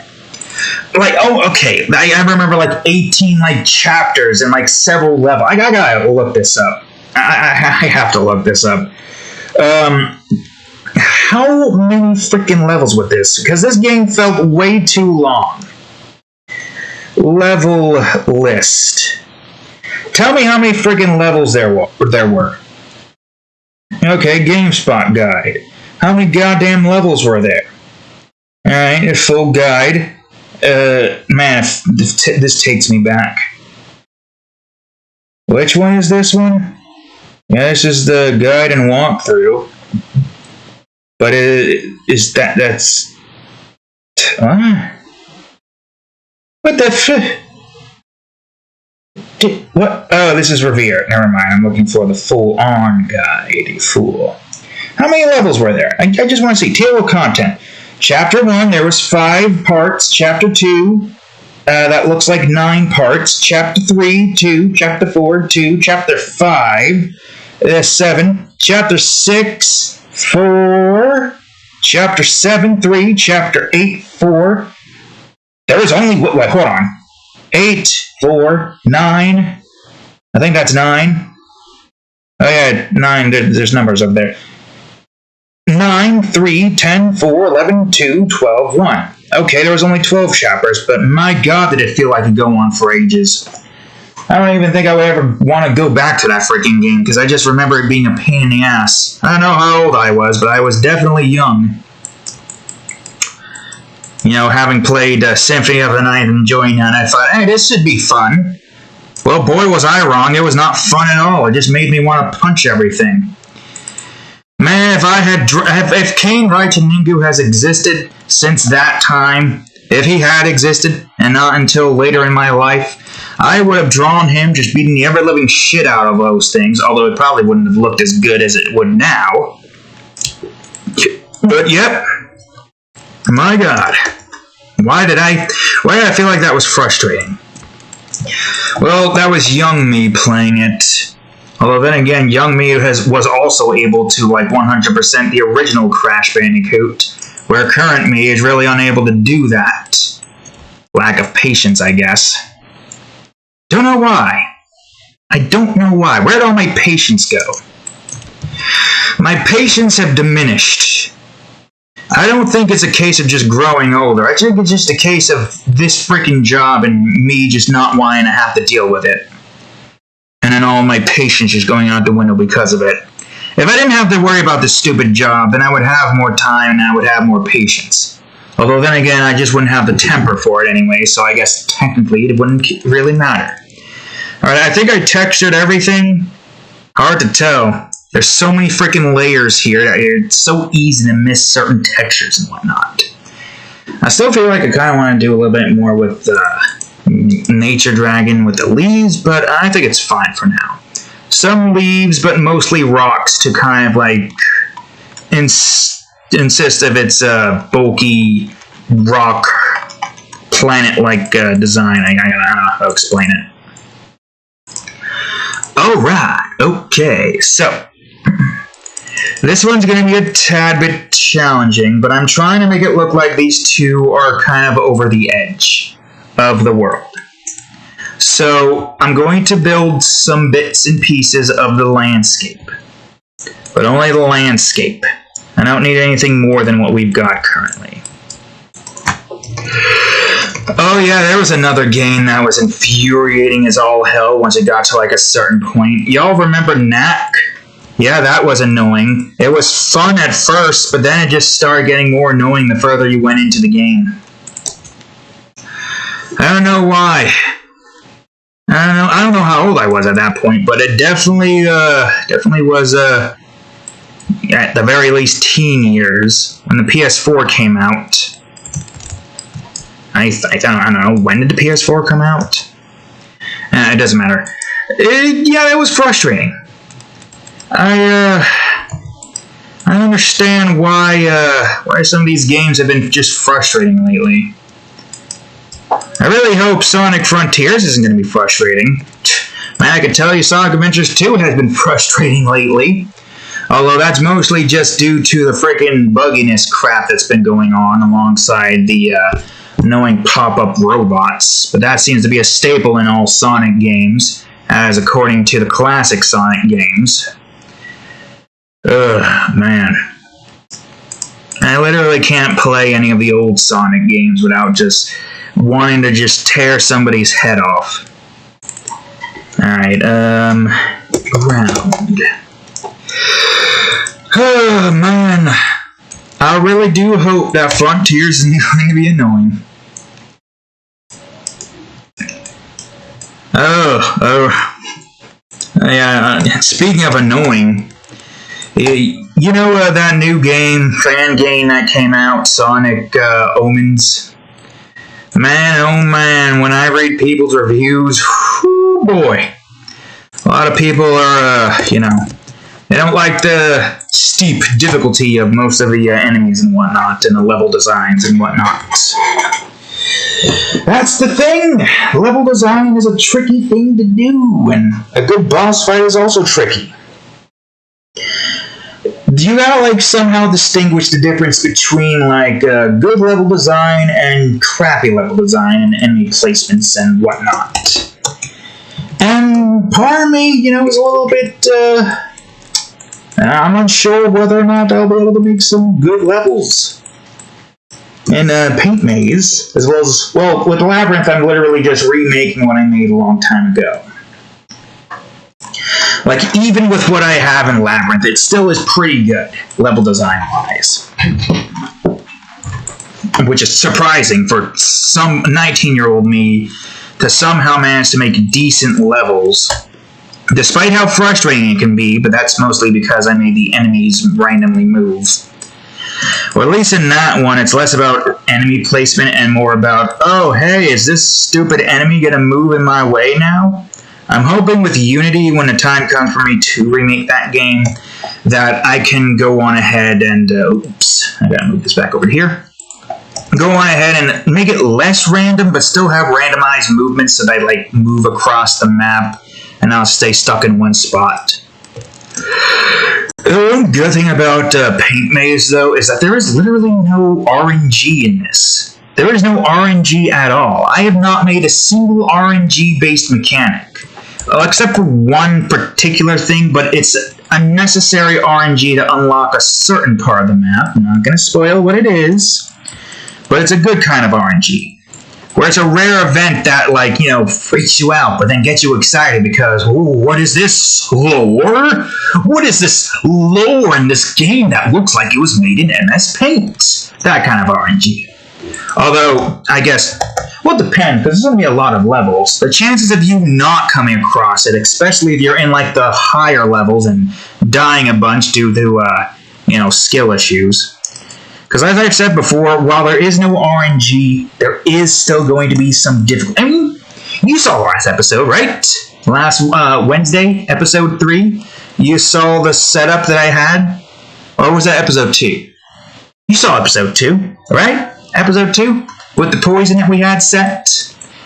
Like, oh, okay, I remember 18 chapters and several levels. I gotta look this up. I have to look this up. How many freaking levels with this? Because this game felt way too long. Level list. Tell me how many freaking levels there were. Okay, GameSpot guide. How many goddamn levels were there? Alright, a full guide. Man, this takes me back. Which one is this one? Yeah, this is the guide and walkthrough. But that's... What the what? Oh, this is Revere. Never mind, I'm looking for the full-on guide, you fool. How many levels were there? I just want to see. Table of content. Chapter 1, there was 5 parts. Chapter 2, that looks like 9 parts. Chapter 3, 2. Chapter 4, 2. Chapter 5, 7. Chapter 6, 4. Chapter 7, 3. Chapter 8, 4. There was only... Wait, hold on. 8, 4, 9. I think that's 9. Oh yeah, 9. There's numbers up there. 9, 3, 10, 4, 11, 2, 12, 1. Okay, there was only 12 chapters, but my god, did it feel like it could go on for ages. I don't even think I would ever want to go back to that freaking game, because I just remember it being a pain in the ass. I don't know how old I was, but I was definitely young. Having played Symphony of the Night and enjoying that, I thought, hey, this should be fun. Well, boy, was I wrong. It was not fun at all. It just made me want to punch everything. Man, if Kane Raichaningu has existed since that time, if he had existed, and not until later in my life, I would have drawn him just beating the ever-living shit out of those things, although it probably wouldn't have looked as good as it would now. But, yep. My god. Why did I feel like that was frustrating? Well, that was young me playing it. Although then again, young me was also able to 100% the original Crash Bandicoot, where current me is really unable to do that. Lack of patience, I guess. Don't know why. I don't know why. Where'd all my patience go? My patience have diminished. I don't think it's a case of just growing older. I think it's just a case of this freaking job and me just not wanting to have to deal with it. And then all my patience just going out the window because of it. If I didn't have to worry about this stupid job, then I would have more time and I would have more patience. Although then again, I just wouldn't have the temper for it anyway, so I guess technically it wouldn't really matter. Alright, I think I textured everything. Hard to tell. There's so many freaking layers here that it's so easy to miss certain textures and whatnot. I still feel like I kind of want to do a little bit more with Nature Dragon with the leaves, but I think it's fine for now. Some leaves, but mostly rocks to kind of like insist of its bulky rock planet-like design. I don't know how to explain it. Alright, okay, so this one's going to be a tad bit challenging, but I'm trying to make it look like these two are kind of over the edge of the world. So I'm going to build some bits and pieces of the landscape, but only the landscape. I don't need anything more than what we've got currently. Oh yeah, there was another game that was infuriating as all hell once it got to like a certain point. Y'all remember Knack? Yeah, that was annoying. It was fun at first, but then it just started getting more annoying the further you went into the game. I don't know why. I don't know how old I was at that point, but it definitely was at the very least teen years when the PS4 came out. I don't know, when did the PS4 come out? It doesn't matter. Yeah, it was frustrating. I understand why some of these games have been just frustrating lately. I really hope Sonic Frontiers isn't going to be frustrating. Man, I can tell you Sonic Adventures 2 has been frustrating lately. Although that's mostly just due to the freaking bugginess crap that's been going on alongside the annoying pop-up robots. But that seems to be a staple in all Sonic games, as according to the classic Sonic games. Ugh, man. I literally can't play any of the old Sonic games without just wanting to just tear somebody's head off. Alright, ground. Oh, man. I really do hope that Frontiers isn't going to be annoying. Yeah, speaking of annoying, you know that new game, fan game that came out, Sonic Omens? Man, oh man, when I read people's reviews, whoo boy. A lot of people are, they don't like the steep difficulty of most of the enemies and whatnot, and the level designs and whatnot. That's the thing! Level design is a tricky thing to do, and a good boss fight is also tricky. You gotta, somehow distinguish the difference between, good level design and crappy level design and enemy placements and whatnot. And part of me, is a little bit, I'm unsure whether or not I'll be able to make some good levels in Paint Maze, as well, with Labyrinth, I'm literally just remaking what I made a long time ago. Even with what I have in Labyrinth, it still is pretty good, level design-wise. Which is surprising for some 19-year-old me to somehow manage to make decent levels, despite how frustrating it can be, but that's mostly because I made the enemies randomly move. Or at least in that one, it's less about enemy placement and more about, oh, hey, is this stupid enemy gonna move in my way now? I'm hoping with Unity, when the time comes for me to remake that game, that I can go on ahead and, oops, I gotta move this back over here. Go on ahead and make it less random, but still have randomized movements so that I, move across the map and not stay stuck in one spot. The one good thing about Paint Maze, though, is that there is literally no RNG in this. There is no RNG at all. I have not made a single RNG-based mechanic. Except for one particular thing, but it's a necessary RNG to unlock a certain part of the map. I'm not going to spoil what it is, but it's a good kind of RNG. where it's a rare event that, like, you know, freaks you out, but then gets you excited because, ooh, what is this lore? What is this lore in this game that looks like it was made in MS Paint? That kind of RNG. Although, I guess, well, it depends, because there's going to be a lot of levels. The chances of you not coming across it, especially if you're in, like, the higher levels and dying a bunch due to, you know, skill issues. Because as I've said before, while there is no RNG, there is still going to be some difficulty. I mean, you saw the last episode, right? Last Wednesday, episode 3. You saw the setup that I had? Or was that episode 2? You saw episode 2, right? Episode 2? With the poison that we had set.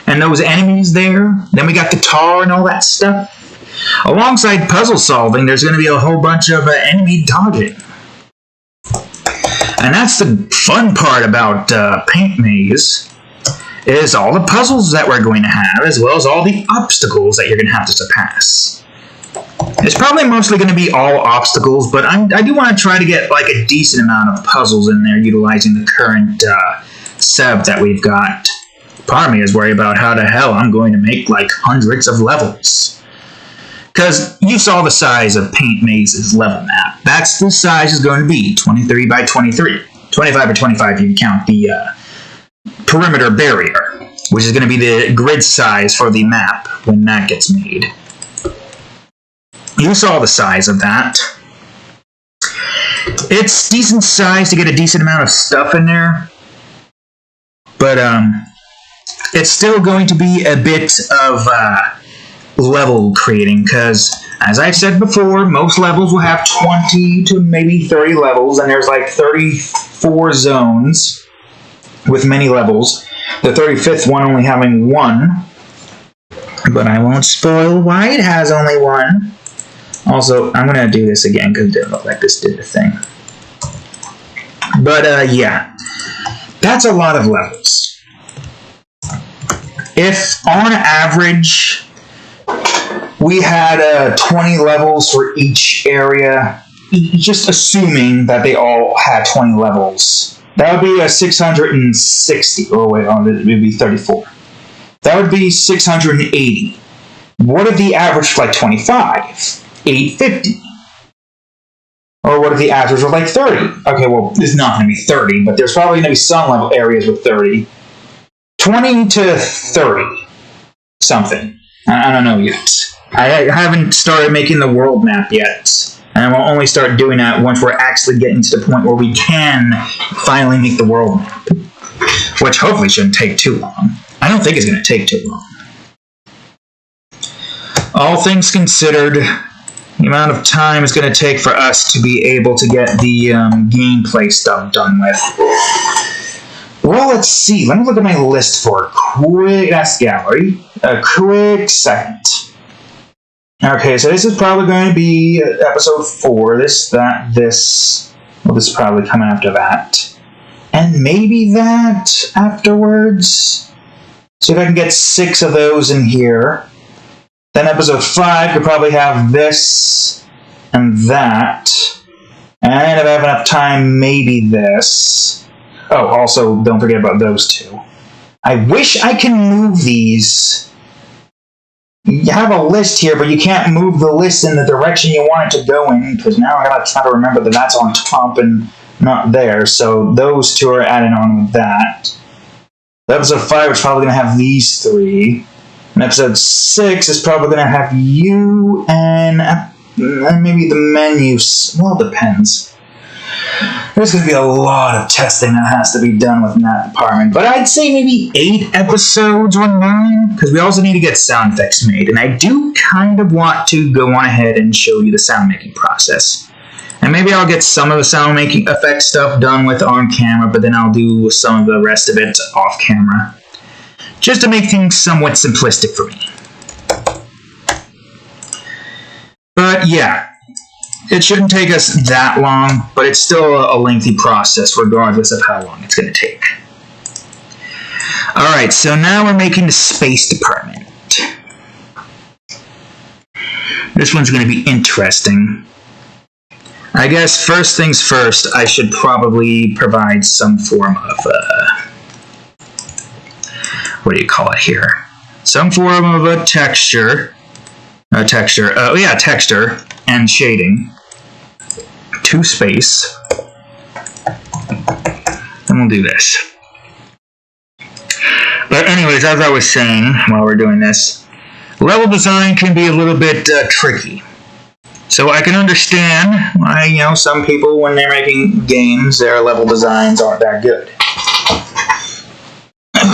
And those enemies there. Then we got the tar and all that stuff. Alongside puzzle solving, there's going to be a whole bunch of enemy dodging. And that's the fun part about Paint Maze, is all the puzzles that we're going to have, as well as all the obstacles that you're going to have to surpass. It's probably mostly going to be all obstacles, but I do want to try to get like a decent amount of puzzles in there, utilizing the current setup that we've got. Part of me is worried about how the hell I'm going to make like hundreds of levels. Because you saw the size of Paint Maze's level map. That's the size it's going to be, 23 by 23. 25 by 25 you can count the perimeter barrier, which is going to be the grid size for the map when that gets made. You saw the size of that. It's decent size to get a decent amount of stuff in there. But it's still going to be a bit of level creating, because as I've said before, most levels will have 20 to maybe 30 levels, and there's like 34 zones with many levels. The 35th one only having 1, but I won't spoil why it has only 1. Also, I'm going to do this again because it didn't look like this did the thing. But yeah, that's a lot of levels. If on average we had 20 levels for each area, just assuming that they all had 20 levels, that would be a 660. Oh wait, it would be 34. That would be 680. What if the average was like 25? 850. Or what if the average was like 30? Okay, well, it's not going to be 30, but there's probably going to be some level areas with 30. 20 to 30. Something. I don't know yet. I haven't started making the world map yet. And I will only start doing that once we're actually getting to the point where we can finally make the world map. Which hopefully shouldn't take too long. I don't think it's going to take too long. All things considered, the amount of time it's going to take for us to be able to get the gameplay stuff done with. Well, let's see. Let me look at my list for a quick... That's gallery. A quick second. Okay, so this is probably going to be episode 4. Well, this is probably coming after that. And maybe that afterwards. See if I can get 6 of those in here. Then episode 5 could probably have this and that. And if I have enough time, maybe this. Oh, also, don't forget about those 2. I wish I can move these. You have a list here, but you can't move the list in the direction you want it to go in, because now I gotta try to remember that that's on top and not there. So those 2 are added on with that. Episode 5 is probably gonna have these 3. And episode 6 is probably going to have you and maybe the menus. Well, it depends. There's going to be a lot of testing that has to be done within that department. But I'd say maybe 8 episodes or 9, because we also need to get sound effects made. And I do kind of want to go on ahead and show you the sound making process. And maybe I'll get some of the sound making effect stuff done with on camera, but then I'll do some of the rest of it off camera. Just to make things somewhat simplistic for me. But yeah, it shouldn't take us that long, but it's still a lengthy process regardless of how long it's going to take. Alright, so now we're making the space department. This one's going to be interesting. I guess first things first, I should probably provide some form of what do you call it here? Some form of a texture. Texture and shading to space. And we'll do this. But anyways, as I was saying while we're doing this, level design can be a little bit tricky. So I can understand why, some people, when they're making games, their level designs aren't that good.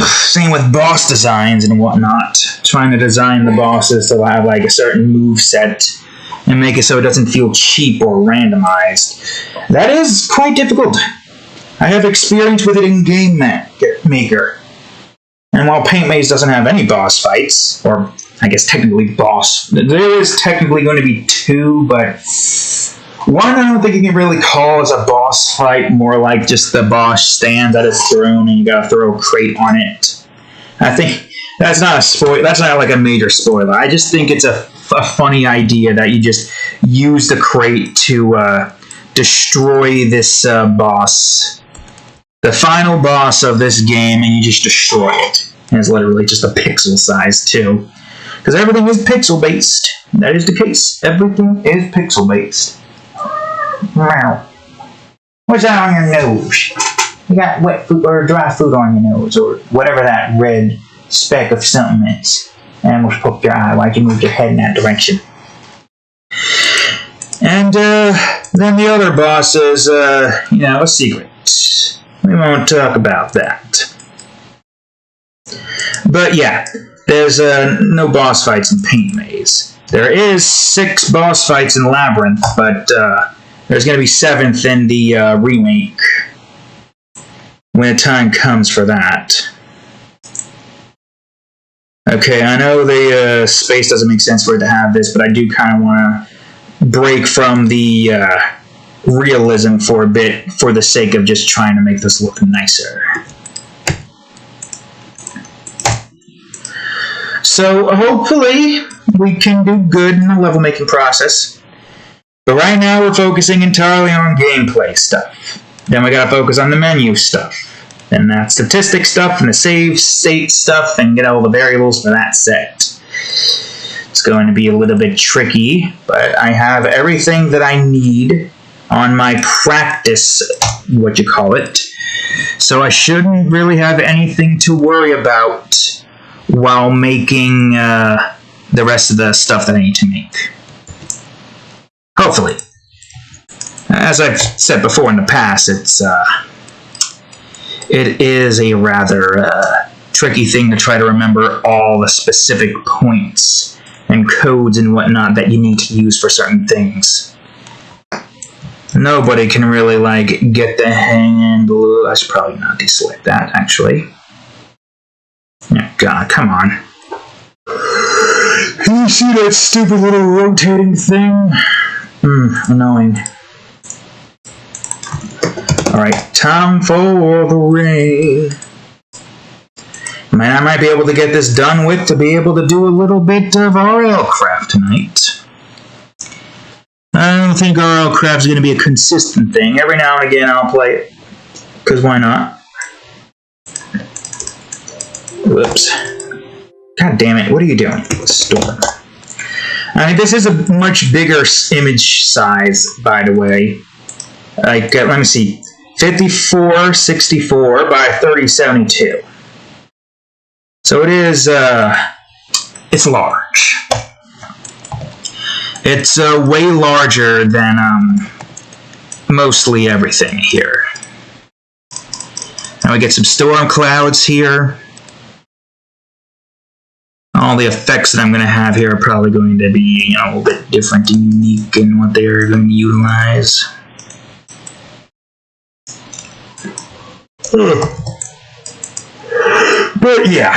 Same with boss designs and whatnot. Trying to design the bosses to have like a certain move set and make it so it doesn't feel cheap or randomized. That is quite difficult. I have experience with it in Game Maker. And while Paint Maze doesn't have any boss fights, or I guess technically there is technically going to be 2, but one I don't think you can really call as a boss fight, more like just the boss stands at his throne and you gotta throw a crate on it. I think that's not a spoiler, that's not like a major spoiler. I just think it's a funny idea that you just use the crate to destroy this boss, the final boss of this game, and you just destroy it. And it's literally just a pixel size too. Because everything is pixel based. That is the case. Everything is pixel based. Meow. What's that on your nose? You got wet food or dry food on your nose, or whatever that red speck of something is. And almost poked your eye. Why'd you move your head in that direction? And then the other boss is, a secret. We won't talk about that. But yeah, there's no boss fights in Paint Maze. There is 6 boss fights in Labyrinth, but there's going to be 7th in the remake when the time comes for that. Okay, I know the space doesn't make sense for it to have this, but I do kind of want to break from the realism for a bit for the sake of just trying to make this look nicer. So hopefully we can do good in the level making process. But right now we're focusing entirely on gameplay stuff. Then we gotta focus on the menu stuff. And that statistic stuff and the save state stuff and get all the variables for that set. It's going to be a little bit tricky, but I have everything that I need on my practice, so I shouldn't really have anything to worry about while making the rest of the stuff that I need to make. Hopefully. As I've said before in the past, it is a rather tricky thing to try to remember all the specific points and codes and whatnot that you need to use for certain things. Nobody can really, get the hang. I should probably not deselect that, actually. Oh, God, come on. Can you see that stupid little rotating thing? Annoying. Alright, time for the rain. Man, I might be able to get this done with to be able to do a little bit of RL craft tonight. I don't think RL craft is going to be a consistent thing. Every now and again I'll play it. Because why not? Whoops. God damn it, what are you doing? Storm. I mean, this is a much bigger image size, by the way. Let me see. 5464 by 3072. So it is, it's large. It's way larger than mostly everything here. Now we get some storm clouds here. All the effects that I'm going to have here are probably going to be, a little bit different and unique in what they're going to utilize. But yeah,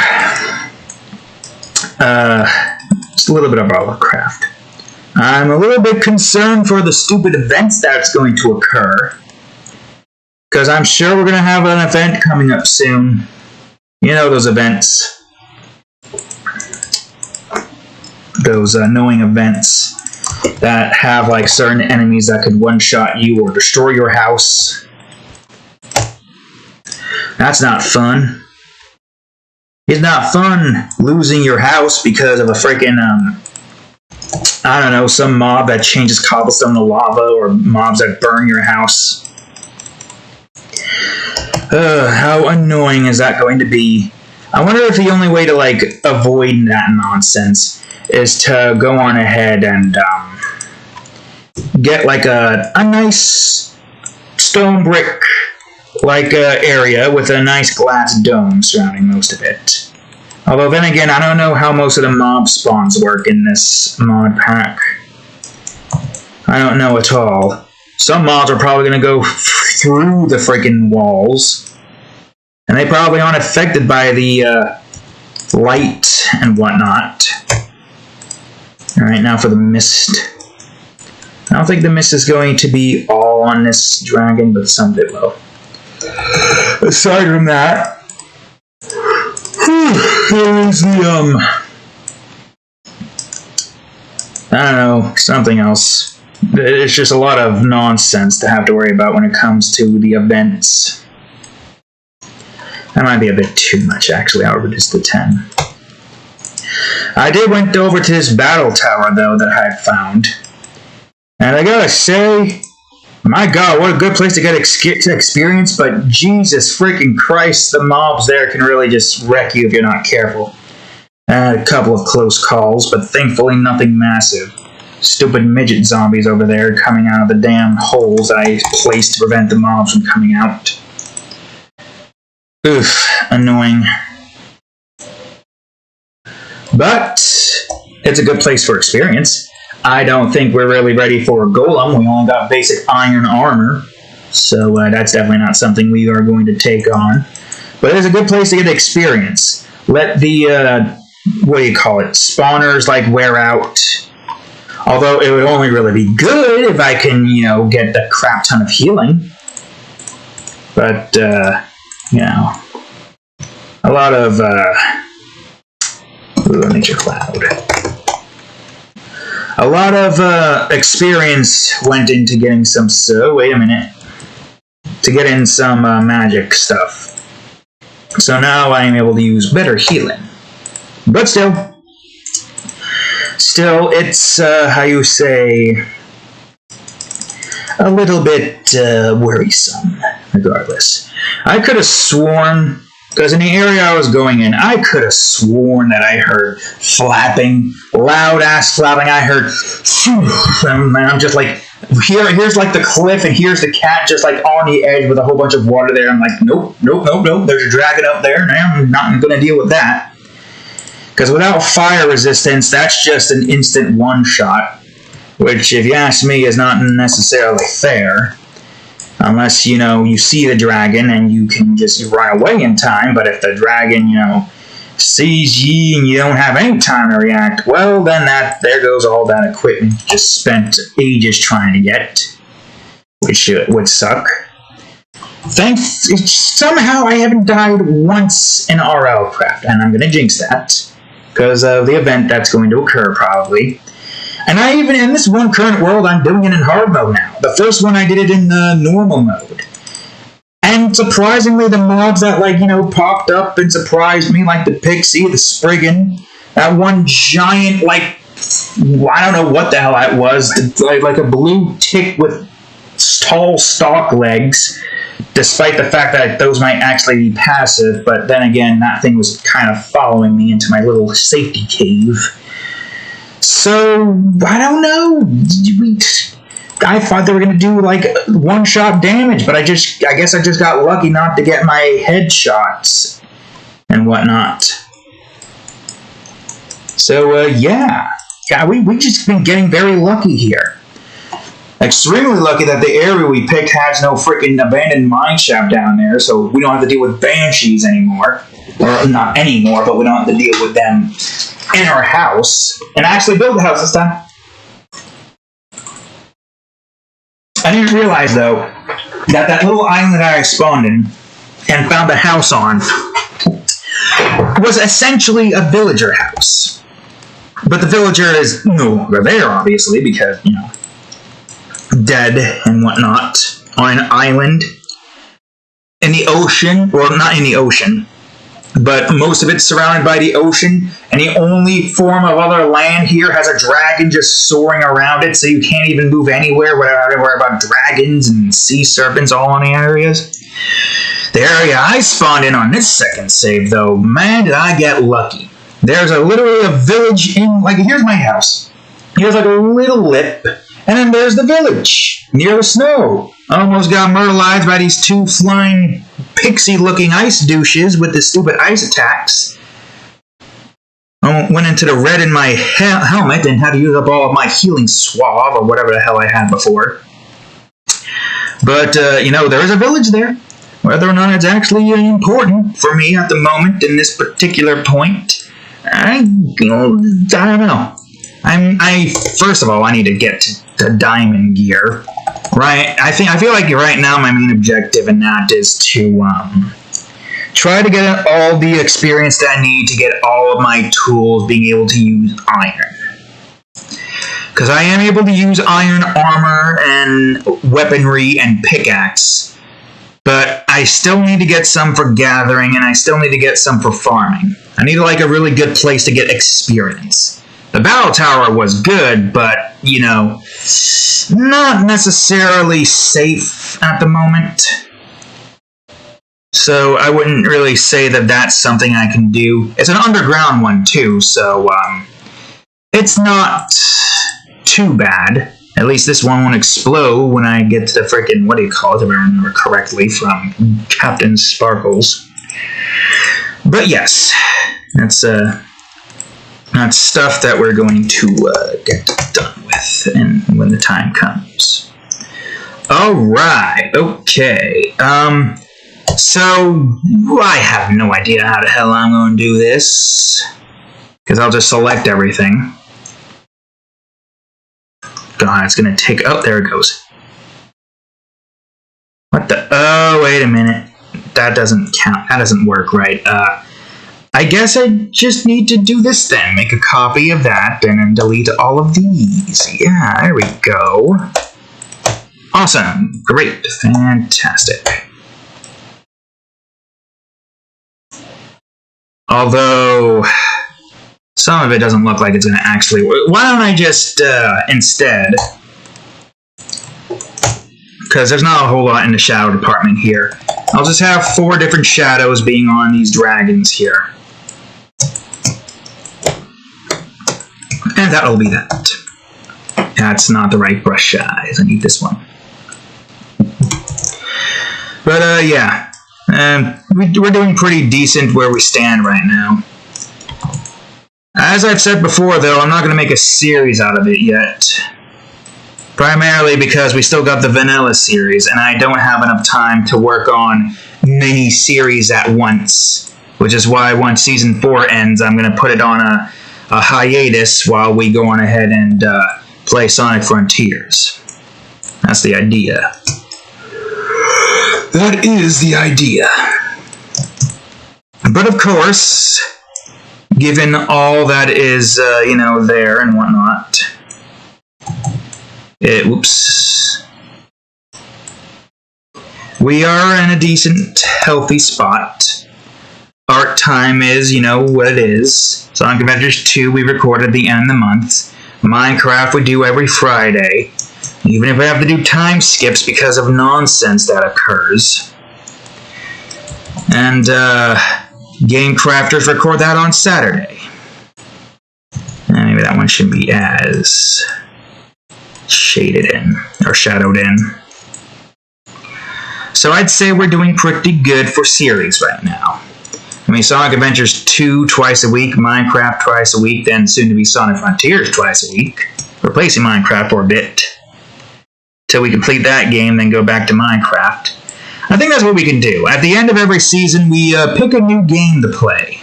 just a little bit of Warcraft. I'm a little bit concerned for the stupid events that's going to occur, because I'm sure we're going to have an event coming up soon. You know those events. Those annoying events that have certain enemies that could one-shot you or destroy your house. That's not fun. It's not fun losing your house because of a freaking, I don't know, some mob that changes cobblestone to lava, or mobs that burn your house. How annoying is that going to be? I wonder if the only way to, like, avoid that nonsense is to go on ahead and, get, like, a nice stone brick, like, area with a nice glass dome surrounding most of it. Although, then again, I don't know how most of the mob spawns work in this mod pack. I don't know at all. Some mobs are probably going to go through the freaking walls. And they probably aren't affected by the light and whatnot. Alright, now for the mist. I don't think the mist is going to be all on this dragon, but some of it will. Aside from that, there is the, I don't know, something else. It's just a lot of nonsense to have to worry about when it comes to the events. That might be a bit too much, actually, however, just the 10. I did went over to this battle tower, though, that I had found. And I gotta say, my god, what a good place to get experience, but Jesus freaking Christ, the mobs there can really just wreck you if you're not careful. A couple of close calls, but thankfully nothing massive. Stupid midget zombies over there coming out of the damn holes I placed to prevent the mobs from coming out. Oof, annoying. But it's a good place for experience. I don't think we're really ready for a golem. We only got basic iron armor, so that's definitely not something we are going to take on. But it's a good place to get experience. Let the, what do you call it, spawners, like, wear out. Although it would only really be good if I can, you know, get the crap ton of healing. But, you know, a lot of, nature cloud. A lot of experience went into getting some, wait a minute, to get in some magic stuff. So now I am able to use better healing. But still, it's, how you say, a little bit worrisome, regardless. I could have sworn, because in the area I was going in, I could have sworn that I heard flapping, loud-ass flapping. I heard, and I'm just like, here's like the cliff, and here's the cat just like on the edge with a whole bunch of water there. I'm like, nope, there's a dragon up there, and I'm not going to deal with that. Because without fire resistance, that's just an instant one-shot, which, if you ask me, is not necessarily fair. Unless, you know, you see the dragon and you can just run away in time, but if the dragon, you know, sees ye and you don't have any time to react, well, then there goes all that equipment you just spent ages trying to get, which would suck. Somehow I haven't died once in RL Craft, and I'm going to jinx that, because of the event that's going to occur, probably. And I even, in this one current world, I'm doing it in hard mode now. The first one I did it in normal mode. And surprisingly, the mobs that, like, you know, popped up and surprised me, like the Pixie, the Spriggan, that one giant, like, I don't know what the hell that was, like a blue tick with tall stalk legs, despite the fact that those might actually be passive, but then again, that thing was kind of following me into my little safety cave. So, I don't know. I thought they were going to do, like, one-shot damage, but I guess I just got lucky not to get my headshots and whatnot. So, yeah. We just been getting very lucky here. Extremely lucky that the area we picked has no freaking abandoned mineshaft down there, so we don't have to deal with banshees anymore. Or, not anymore, but we don't have to deal with them in our house. And I actually built the house this time. I didn't realize, though, that little island that I spawned in and found the house on was essentially a villager house. But the villager is no longer there, obviously, because, you know, dead and whatnot on an island in the ocean. Well, not in the ocean. but most of it's surrounded by the ocean, and the only form of other land here has a dragon just soaring around it, so you can't even move anywhere without having to worry about dragons and sea serpents all in the areas. The area I spawned in on this second save, though, man, did I get lucky. There's literally a village in, like, here's my house. Here's like a little lip, and then there's the village, near the snow. I almost got myrtleized by these two flying pixie-looking ice douches with the stupid ice attacks. I went into the red in my helmet and had to use up all of my healing suave, or whatever the hell I had before. But, there is a village there. Whether or not it's actually important for me at the moment in this particular point, I don't know. First of all, I need to get to diamond gear, right? I feel like right now my main objective in that is to try to get all the experience that I need to get all of my tools being able to use iron. Because I am able to use iron armor and weaponry and pickaxe, but I still need to get some for gathering, and I still need to get some for farming. I need like a really good place to get experience. The battle tower was good, but, not necessarily safe at the moment. So I wouldn't really say that that's something I can do. It's an underground one, too, so it's not too bad. At least this one won't explode when I get to the frickin', what do you call it, if I remember correctly, from Captain Sparkles. But yes, that's stuff that we're going to get done with and when the time comes. Alright, okay. So I have no idea how the hell I'm going to do this, because I'll just select everything. God, it's going to take... Oh, there it goes. What the... Oh, wait a minute. That doesn't count. That doesn't work right. I guess I just need to do this then. Make a copy of that and then delete all of these. Yeah, there we go. Awesome. Great. Fantastic. Although... some of it doesn't look like it's going to actually work. Why don't I just, instead, because there's not a whole lot in the shadow department here, I'll just have 4 different shadows being on these dragons here. And that'll be that. That's not the right brush size. I need this one. But, yeah. We're doing pretty decent where we stand right now. As I've said before, though, I'm not going to make a series out of it yet. Primarily because we still got the vanilla series, and I don't have enough time to work on many series at once. Which is why once Season 4 ends, I'm going to put it on a hiatus while we go on ahead and play Sonic Frontiers. That's the idea. That is the idea. But of course... given all that is, there and whatnot. Whoops. We are in a decent, healthy spot. Art time is, what it is. Sonic Adventures 2 we record at the end of the month. Minecraft we do every Friday. Even if I have to do time skips because of nonsense that occurs. And, Game Crafters record that on Saturday. Maybe that one shouldn't be as shaded in, or shadowed in. So I'd say we're doing pretty good for series right now. I mean, Sonic Adventures 2 twice a week, Minecraft twice a week, then soon to be Sonic Frontiers twice a week. Replacing Minecraft for a bit. Till we complete that game, then go back to Minecraft. I think that's what we can do. At the end of every season, we pick a new game to play.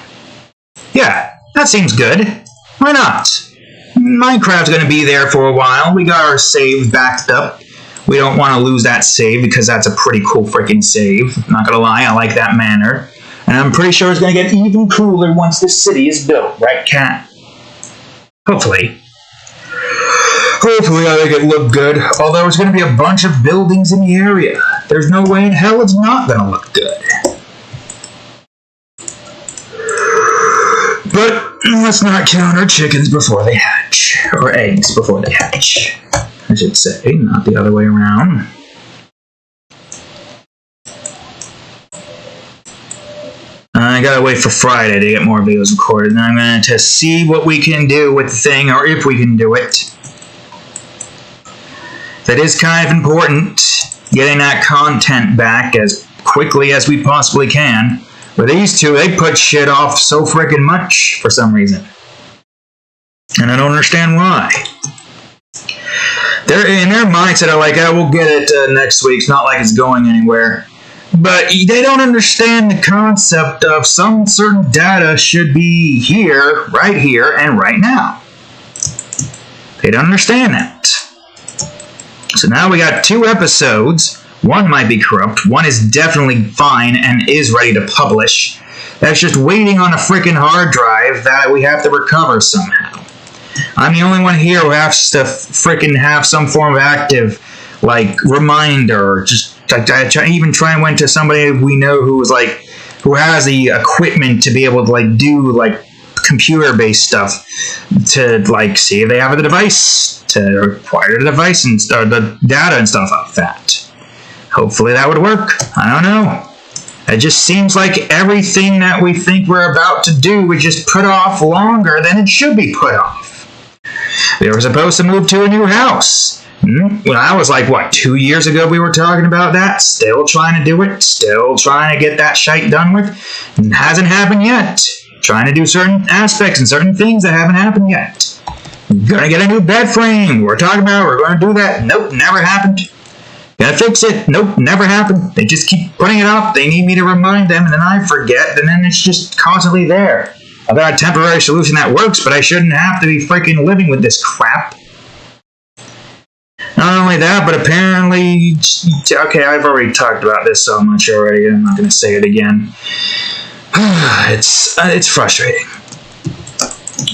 Yeah, that seems good. Why not? Minecraft's going to be there for a while. We got our save backed up. We don't want to lose that save because that's a pretty cool freaking save. Not going to lie, I like that manner. And I'm pretty sure it's going to get even cooler once this city is built, right, Cat? Hopefully. Hopefully I make it look good, although there's going to be a bunch of buildings in the area. There's no way in hell it's not going to look good. Let's not count our chickens before they hatch. Or eggs before they hatch, I should say, not the other way around. I gotta wait for Friday to get more videos recorded, and I'm going to see what we can do with the thing, or if we can do it. That is kind of important, getting that content back as quickly as we possibly can. But these two, they put shit off so freaking much for some reason. And I don't understand why. They're in their mindset are like, we'll get it next week. It's not like it's going anywhere. But they don't understand the concept of some certain data should be here, and right now. They don't understand that. So now we got 2 episodes. One might be corrupt. One is definitely fine and is ready to publish. That's just waiting on a freaking hard drive that we have to recover somehow. I'm the only one here who has to freaking have some form of active, reminder. Just I even try and went to somebody we know who has the equipment to be able to do computer-based stuff to see if they have the device to acquire the device and the data and stuff like that. Hopefully that would work. I don't know. It just seems like everything that we think we're about to do is just put off longer than it should be put off. We were supposed to move to a new house. Well, I was 2 years ago we were talking about that. Still trying to do it. Still trying to get that shite done with. It hasn't happened yet. Trying to do certain aspects and certain things that haven't happened yet. Gonna get a new bed frame. We're talking about we're gonna do that. Nope, never happened. Gotta fix it. Nope, never happened. They just keep putting it off. They need me to remind them, and then I forget, and then it's just constantly there. I've got a temporary solution that works, but I shouldn't have to be freaking living with this crap. Not only that, but apparently... Okay, I've already talked about this so much already. I'm not going to say it again. It's frustrating.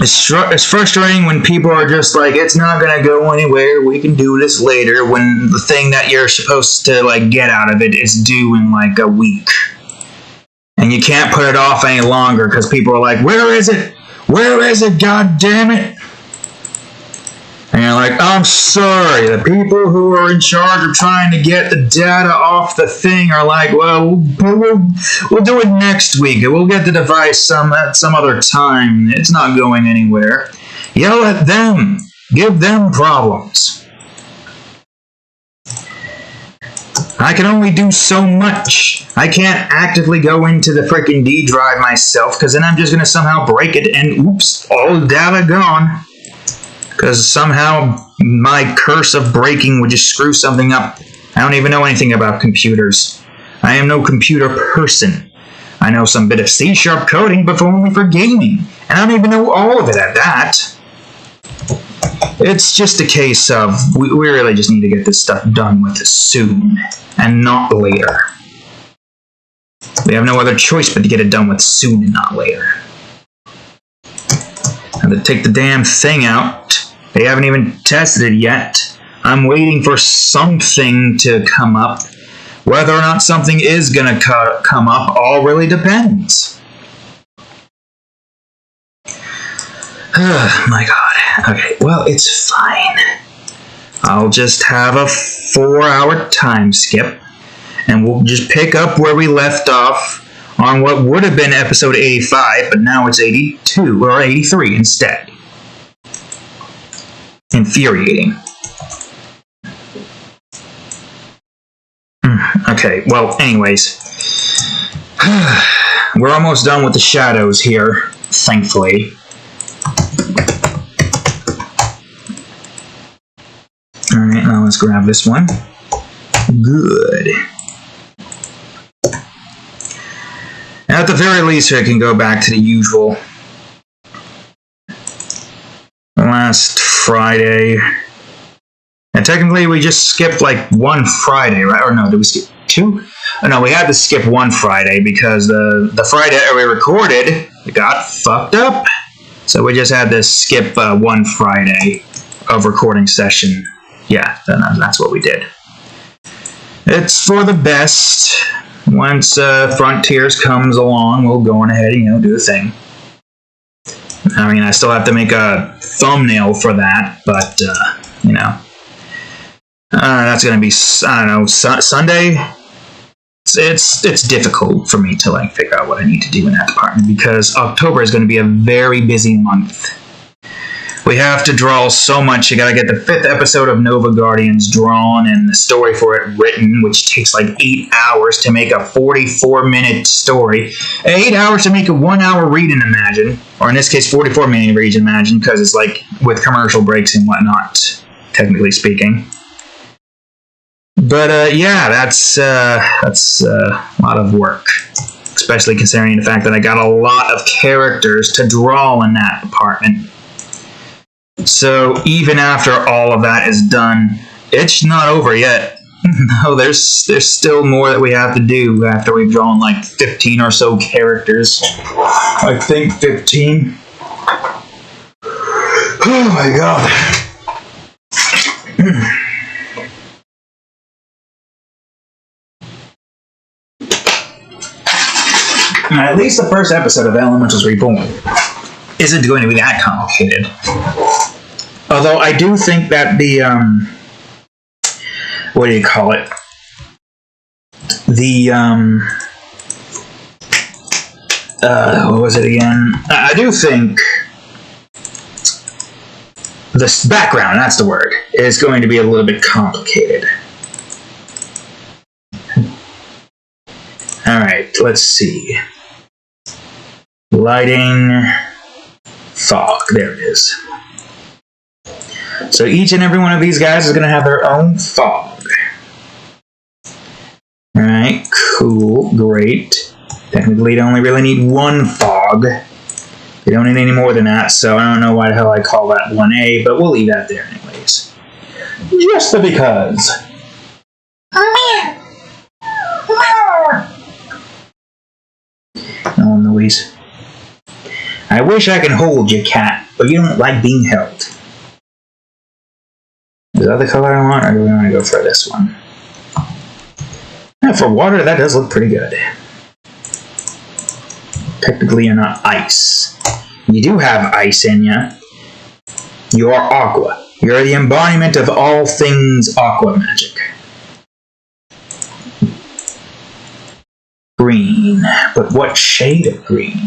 It's frustrating when people are just it's not going to go anywhere, we can do this later, when the thing that you're supposed to, get out of it is due in, a week. And you can't put it off any longer, because people are like, where is it? Where is it, god damn it? And you're like, I'm sorry, the people who are in charge of trying to get the data off the thing are like, well, we'll do it next week. We'll get the device at some other time. It's not going anywhere. Yell at them. Give them problems. I can only do so much. I can't actively go into the freaking D drive myself, because then I'm just going to somehow break it and oops, all the data gone. Because somehow my curse of breaking would just screw something up. I don't even know anything about computers. I am no computer person. I know some bit of C# coding, but only for gaming. And I don't even know all of it at that. It's just a case of, we really just need to get this stuff done with soon, and not later. We have no other choice but to get it done with soon and not later. And to take the damn thing out. They haven't even tested it yet. I'm waiting for something to come up. Whether or not something is going to come up all really depends. My god. Okay, well, it's fine. I'll just have a 4-hour time skip, and we'll just pick up where we left off on what would have been episode 85, but now it's 82, or 83 instead. Infuriating. Okay, well, anyways. We're almost done with the shadows here, thankfully. Alright, now let's grab this one. Good. At the very least, I can go back to the usual. Last Friday. And technically we just skipped one Friday, right? Or no, did we skip 2? Oh, no, we had to skip 1 Friday because the Friday that we recorded, it got fucked up. So we just had to skip 1 Friday of recording session. Yeah, that's what we did. It's for the best. Once Frontiers comes along, we'll go on ahead and do the thing. I mean, I still have to make a thumbnail for that, but, you know. That's going to be, I don't know, Sunday? It's difficult for me to, like, figure out what I need to do in that department, because October is going to be a very busy month. We have to draw so much. You gotta get the 5th episode of Nova Guardians drawn and the story for it written, which takes like 8 hours to make a 44-minute story. 8 hours to make a 1-hour read and imagine. Or in this case, 44-minute read and imagine, because it's like with commercial breaks and whatnot, technically speaking. But yeah, that's a lot of work. Especially considering the fact that I got a lot of characters to draw in that department. So even after all of that is done, it's not over yet. No, there's still more that we have to do after we've drawn like 15 or so characters. I think 15. Oh my god. At least the first episode of Elementals Reborn isn't going to be that complicated. Although I do think that the, what do you call it? The, what was it again? I do think the background, that's the word, is going to be a little bit complicated. Alright, let's see. Lighting, fog, there it is. So each and every one of these guys is going to have their own fog. Alright, cool, great. Technically, you only really need one fog. You don't need any more than that, so I don't know why the hell I call that 1A, but we'll leave that there anyways. Just because. Oh, Louise. I wish I could hold you, cat, but you don't like being held. Is that the color I want, or do we want to go for this one? Yeah, for water, that does look pretty good. Technically, you're not ice. You do have ice in you. You are aqua. You're the embodiment of all things aqua magic. Green. But what shade of green?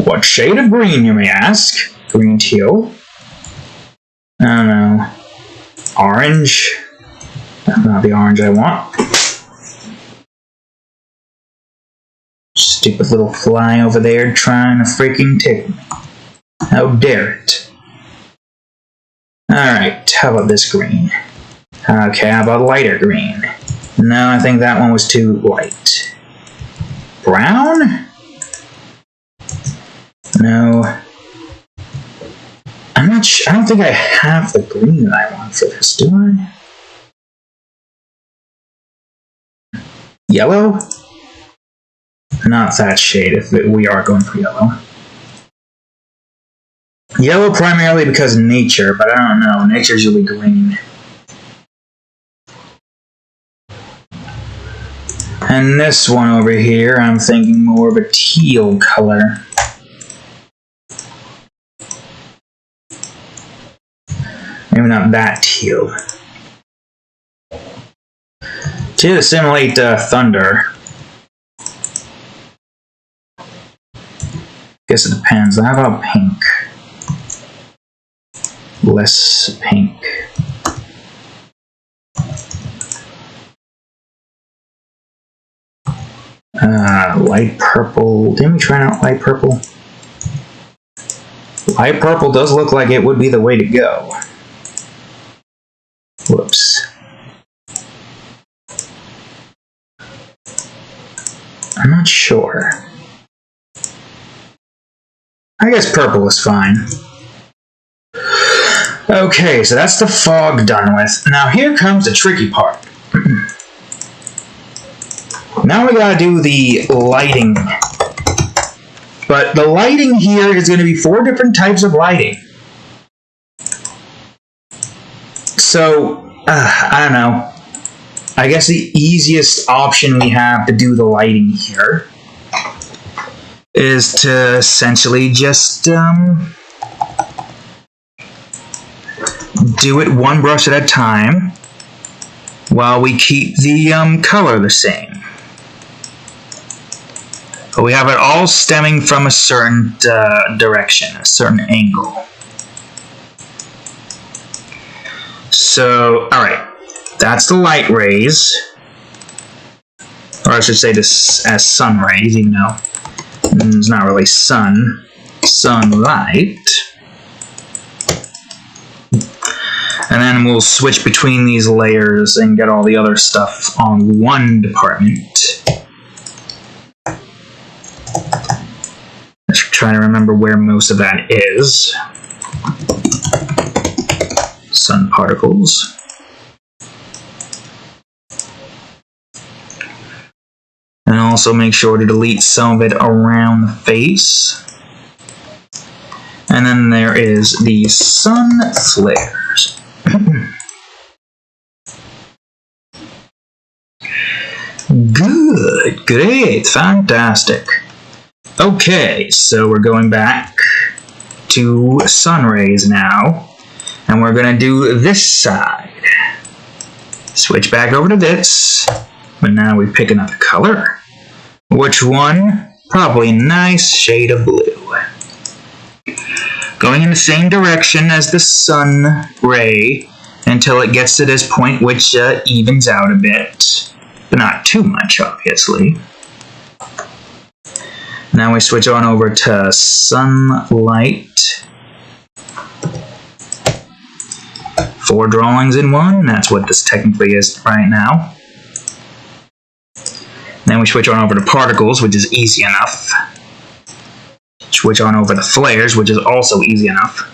What shade of green, you may ask? Green teal? I don't know. Orange? That's not the orange I want. Stupid little fly over there trying to freaking tickle me. How dare it? Alright, how about this green? Okay, how about lighter green? No, I think that one was too light. Brown? No. I'm not sure. I don't think I have the green that I want for this, do I? Yellow? Not that shade, if we are going for yellow. Yellow primarily because of nature, but I don't know. Nature's usually green. And this one over here, I'm thinking more of a teal color. Maybe not that teal. To simulate thunder. Guess it depends. How about pink? Less pink. Light purple. Didn't we try out light purple? Light purple does look like it would be the way to go. Whoops. I'm not sure. I guess purple is fine. Okay, so that's the fog done with. Now here comes the tricky part. Now we gotta do the lighting. But the lighting here is going to be 4 different types of lighting. So, I don't know. I guess the easiest option we have to do the lighting here is to essentially just do it one brush at a time while we keep the color the same. But we have it all stemming from a certain direction, a certain angle. So, alright, that's the light rays. Or I should say this as sun rays, even though it's not really sunlight. And then we'll switch between these layers and get all the other stuff on one department. Let's try to remember where most of that is. Sun particles. And also make sure to delete some of it around the face. And then there is the sun flares. Good, great, fantastic. Okay, so we're going back to sun rays now. And we're going to do this side. Switch back over to this. But now we pick another color. Which one? Probably a nice shade of blue. Going in the same direction as the sun ray until it gets to this point, which evens out a bit. But not too much, obviously. Now we switch on over to sunlight. 4 drawings in one. That's what this technically is right now. Then we switch on over to particles, which is easy enough. Switch on over to flares, which is also easy enough.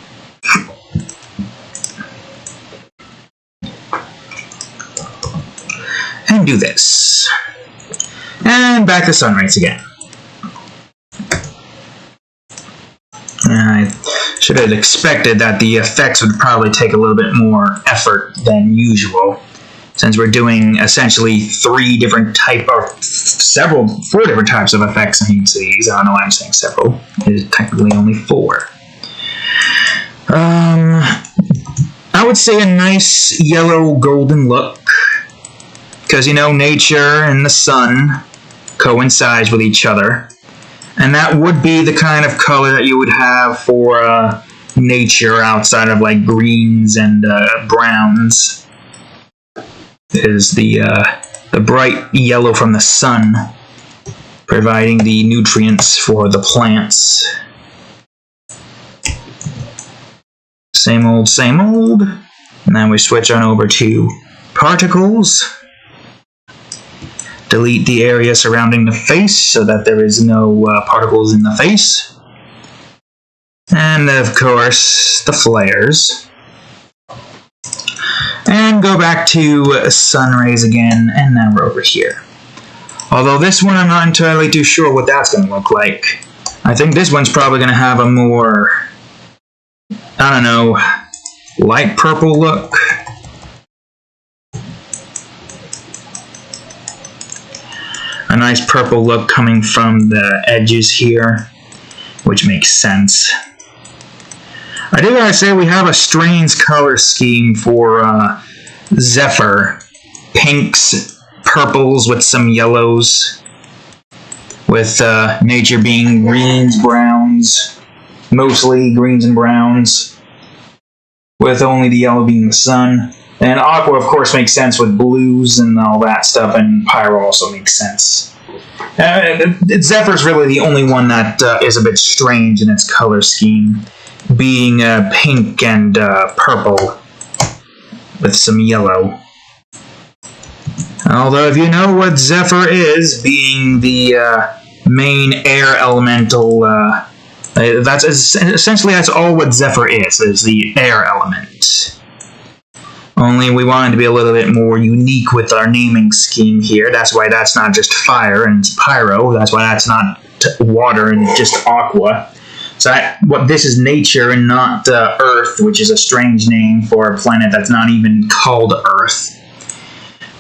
And do this. And back to sun rays again. I should have expected that the effects would probably take a little bit more effort than usual, since we're doing essentially 4 different types of effects in each of these. I don't know why I'm saying several. It is technically only 4. I would say a nice yellow golden look, because, you know, nature and the sun coincides with each other. And that would be the kind of color that you would have for nature outside of like greens and browns. Is the bright yellow from the sun providing the nutrients for the plants. Same old, same old. And then we switch on over to particles. Delete the area surrounding the face so that there is no particles in the face. And of course, the flares. And go back to sun rays again, and now we're over here. Although this one I'm not entirely too sure what that's going to look like. I think this one's probably going to have a more, I don't know, light purple look. A nice purple look coming from the edges here, which makes sense. I do gotta say we have a strange color scheme for Zephyr. Pinks, purples with some yellows, with nature being greens, browns, mostly greens and browns, with only the yellow being the sun. And Aqua, of course, makes sense with blues and all that stuff, and Pyro also makes sense. Zephyr's really the only one that is a bit strange in its color scheme, being pink and purple with some yellow. Although, if you know what Zephyr is, being the main air elemental, that's all what Zephyr is the air element. Only we wanted to be a little bit more unique with our naming scheme here. That's why that's not just fire and it's pyro. That's why that's not water and just aqua. So this is nature and not Earth, which is a strange name for a planet that's not even called Earth.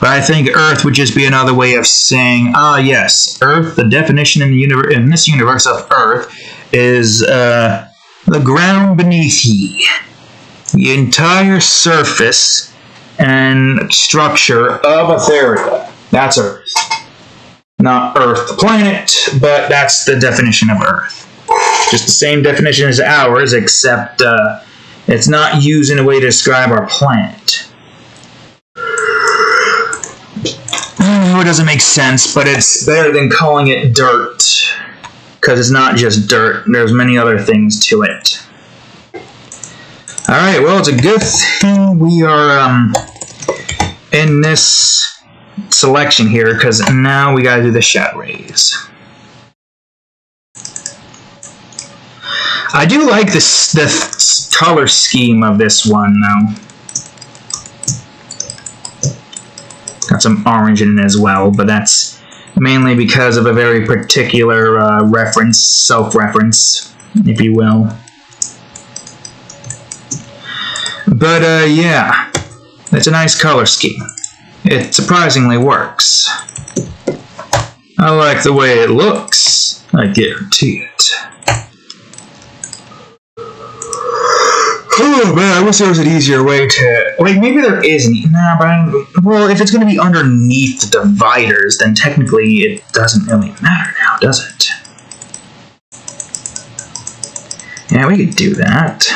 But But I think Earth would just be another way of saying, yes, Earth, the definition in this universe of Earth is the ground beneath ye. The entire surface and structure of Etheria. That's Earth. Not Earth the planet, but that's the definition of Earth. Just the same definition as ours, except it's not used in a way to describe our planet. I know it doesn't make sense, but it's better than calling it dirt. Because it's not just dirt, there's many other things to it. Alright, well, it's a good thing we are in this selection here, because now we gotta do the shadow rays. I do like the color scheme of this one, though. Got some orange in it as well, but that's mainly because of a very particular reference, self-reference, if you will. But, yeah, it's a nice color scheme. It surprisingly works. I like the way it looks, I guarantee it. Oh man, I wish there was an easier way to... Like, maybe there isn't. Nah, but well, if it's going to be underneath the dividers, then technically it doesn't really matter now, does it? Yeah, we could do that.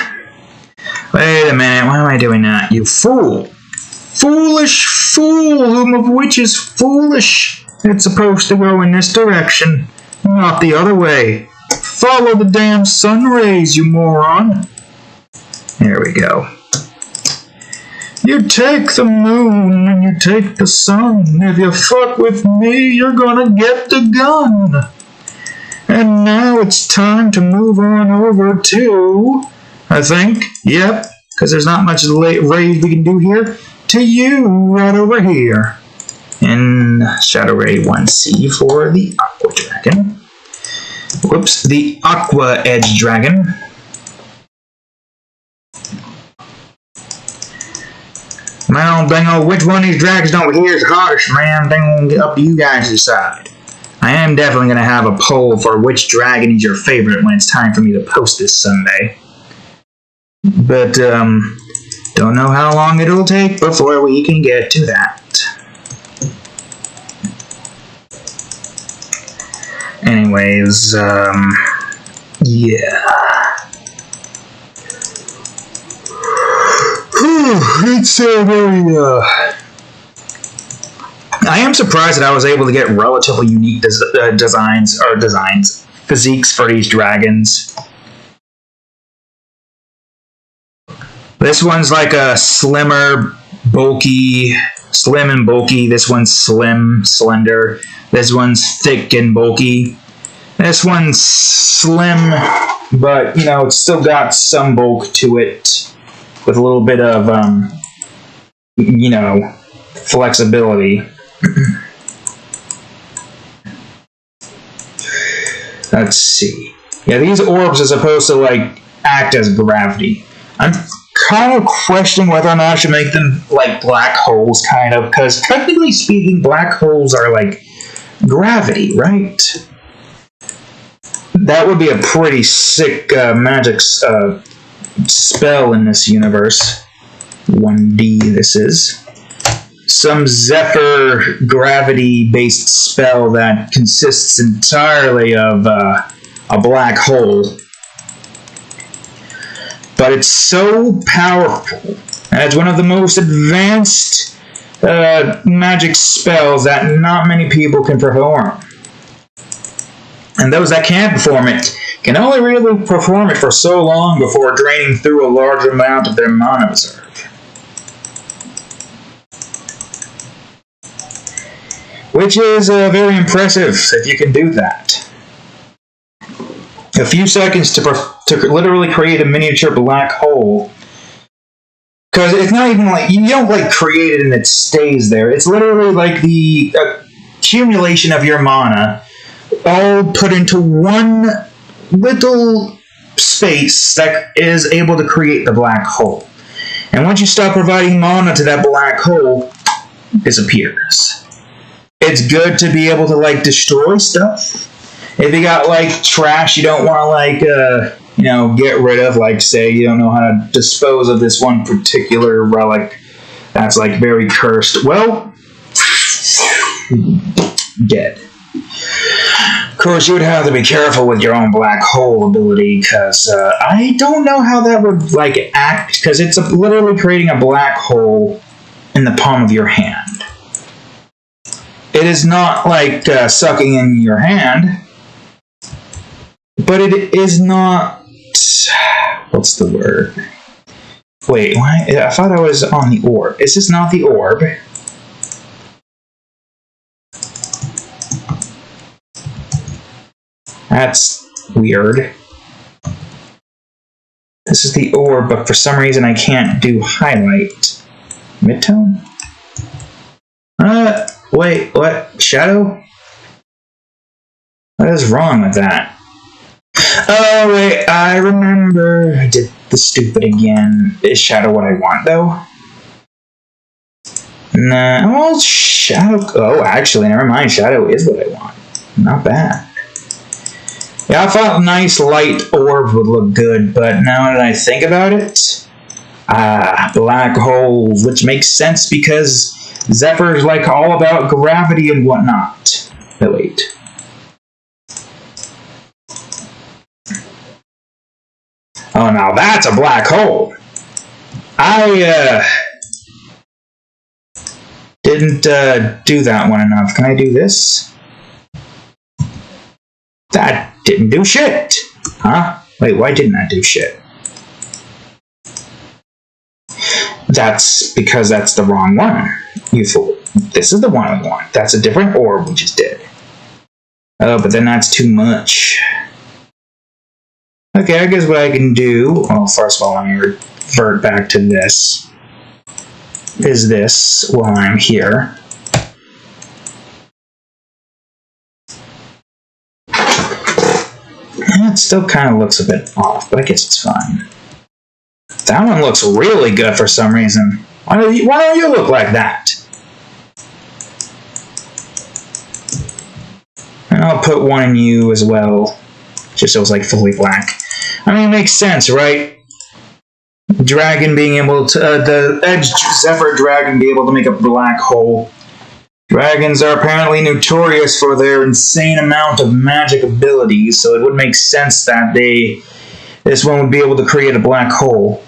Wait a minute, why am I doing that? You fool! Foolish fool, whom of which is foolish. It's supposed to go in this direction, not the other way. Follow the damn sun rays, you moron. There we go. You take the moon and you take the sun. If you fuck with me, you're gonna get the gun. And now it's time to move on over to, I think, yep, because there's not much rays we can do here, to you right over here. And Shadow Ray 1C for the Aqua Dragon. Whoops, the Aqua Edge Dragon. Well, dang, which one of these dragons don't hear is harsh, man? Dang, up to you guys to decide. I am definitely going to have a poll for which dragon is your favorite when it's time for me to post this Sunday. But, don't know how long it'll take before we can get to that. Anyways, yeah. It's very, I am surprised that I was able to get relatively unique physiques for these dragons. This one's like a slim and bulky. This one's slim, slender. This one's thick and bulky. This one's slim, but, you know, it's still got some bulk to it. With a little bit of, you know, flexibility. Let's see. Yeah, these orbs are supposed to, like, act as gravity. I'm kind of questioning whether or not I should make them, like, black holes, kind of, because technically speaking, black holes are, like, gravity, right? That would be a pretty sick magic spell in this universe. 1D this is. Some Zephyr gravity-based spell that consists entirely of a black hole. But it's so powerful, and it's one of the most advanced magic spells that not many people can perform. And those that can perform it can only really perform it for so long before draining through a large amount of their mana reserve. Which is very impressive if you can do that. A few seconds to literally create a miniature black hole. Because it's not even like, you don't like create it and it stays there. It's literally like the accumulation of your mana all put into one little space that is able to create the black hole. And once you stop providing mana to that black hole, disappears. It's good to be able to like destroy stuff. If you got like trash you don't want to like get rid of, like say you don't know how to dispose of this one particular relic that's like very cursed, well, dead. Of course, you would have to be careful with your own black hole ability, because I don't know how that would like act, because it's literally creating a black hole in the palm of your hand. It is not like sucking in your hand, but it is not. What's the word? Wait, why? I thought I was on the orb. Is this not the orb? That's weird. This is the orb, but for some reason I can't do highlight. Midtone? Wait, what? Shadow? What is wrong with that? Oh, wait, I remember. I did the stupid again. Is Shadow what I want, though? Nah, well, Shadow... Oh, actually, never mind. Shadow is what I want. Not bad. Yeah, I thought a nice light orb would look good, but now that I think about it, black holes, which makes sense because Zephyr's like all about gravity and whatnot. No, wait. Oh, now that's a black hole. I didn't do that one enough. Can I do this? That didn't do shit. Huh? Wait, why didn't that do shit? That's because that's the wrong one. You fool. This is the one I want. That's a different orb we just did. Oh, but then that's too much. Okay, I guess what I can do... Well, first of all, let me revert back to this. Is this while I'm here. It still kind of looks a bit off, but I guess it's fine. That one looks really good for some reason. Why don't you look like that? And I'll put one in you as well, just so it's like fully black. I mean, it makes sense, right? Dragon being able to, the Edge Zephyr Dragon being able to make a black hole. Dragons are apparently notorious for their insane amount of magic abilities, so it would make sense that this one would be able to create a black hole.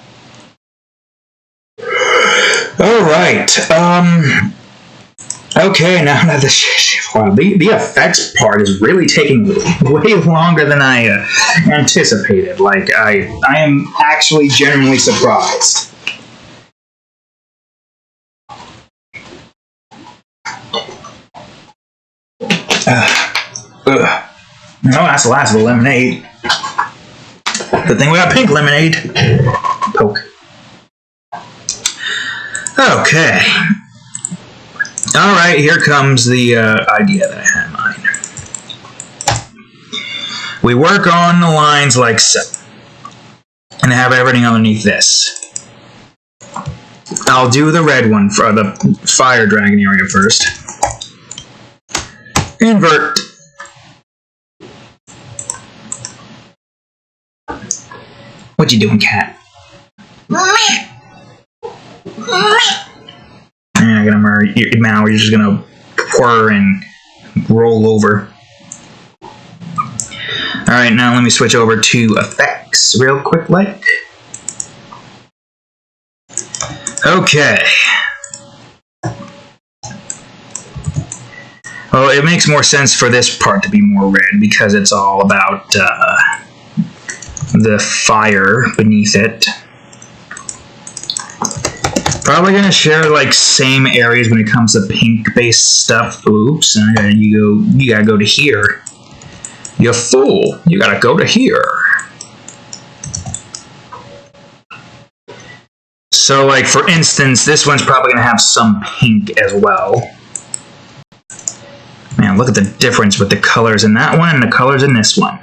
Alright, okay, now that the effects part is really taking way longer than I anticipated. Like, I am actually genuinely surprised. No, that's the last of the lemonade. Good thing we got pink lemonade. Poke. Okay. Alright, here comes the idea that I had in mind. We work on the lines like so. And have everything underneath this. I'll do the red one for the fire dragon area first. Invert. What you doing, cat? I'm gonna murder you now. You're just gonna purr and roll over. Alright, now let me switch over to effects real quick, like. Okay. Well, it makes more sense for this part to be more red because it's all about the fire beneath it. Probably gonna share like same areas when it comes to pink-based stuff. Oops, you gotta go to here. You fool! You gotta go to here. So, like for instance, this one's probably gonna have some pink as well. Man, look at the difference with the colors in that one and the colors in this one.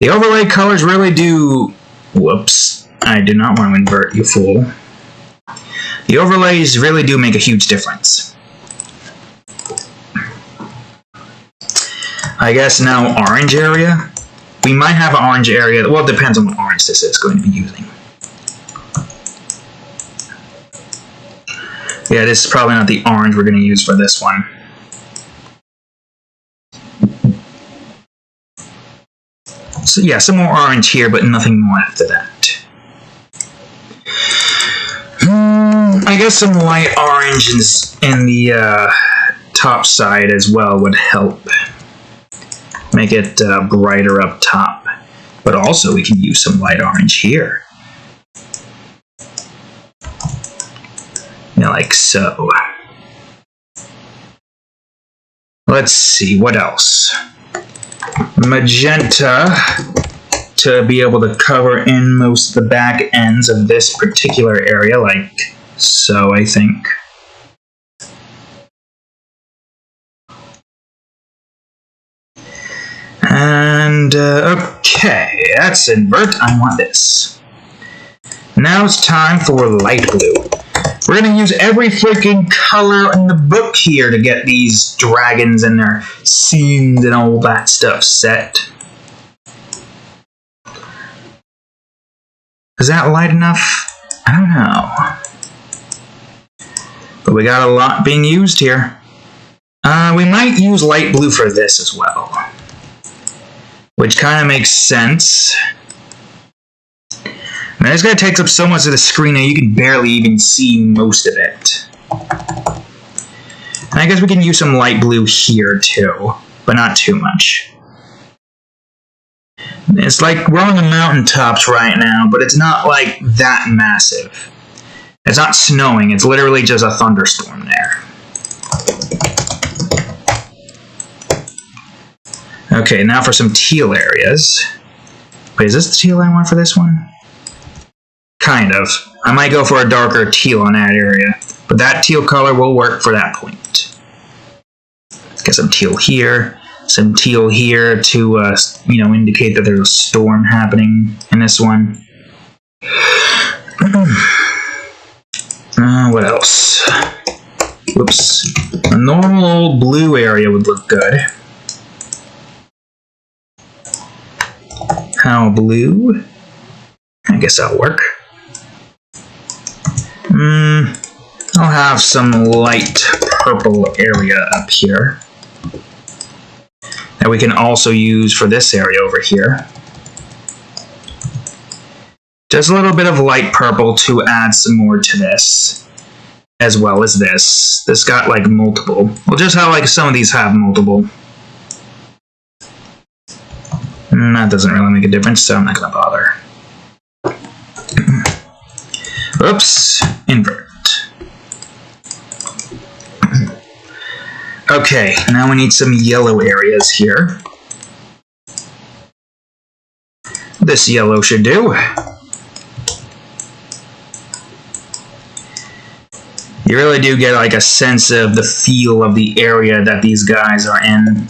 The overlay colors really do... Whoops. I did not want to invert, you fool. The overlays really do make a huge difference. I guess now orange area. We might have an orange area. Well, it depends on what orange this is going to be using. Yeah, this is probably not the orange we're going to use for this one. So yeah, some more orange here, but nothing more after that. I guess some light orange in the top side as well would help. Make it brighter up top. But also we can use some light orange here. Like so. Let's see, what else? Magenta to be able to cover in most of the back ends of this particular area, like so, I think. And, okay, that's invert. I want this. Now it's time for light blue. We're going to use every freaking color in the book here to get these dragons and their scenes and all that stuff set. Is that light enough? I don't know. But we got a lot being used here. We might use light blue for this as well. Which kind of makes sense. Now, this guy takes up so much of the screen that you can barely even see most of it. And I guess we can use some light blue here too, but not too much. It's like we're on the mountaintops right now, but it's not like that massive. It's not snowing, it's literally just a thunderstorm there. Okay, now for some teal areas. Wait, is this the teal I want for this one? Kind of. I might go for a darker teal on that area, but that teal color will work for that point. Get some teal here to, indicate that there's a storm happening in this one. What else? Whoops. A normal old blue area would look good. How blue? I guess that'll work. I'll have some light purple area up here that we can also use for this area over here. Just a little bit of light purple to add some more to this, as well as this. This got like multiple. Well, just how like some of these have multiple. That doesn't really make a difference, so I'm not gonna bother. Oops, invert. Okay, now we need some yellow areas here. This yellow should do. You really do get like a sense of the feel of the area that these guys are in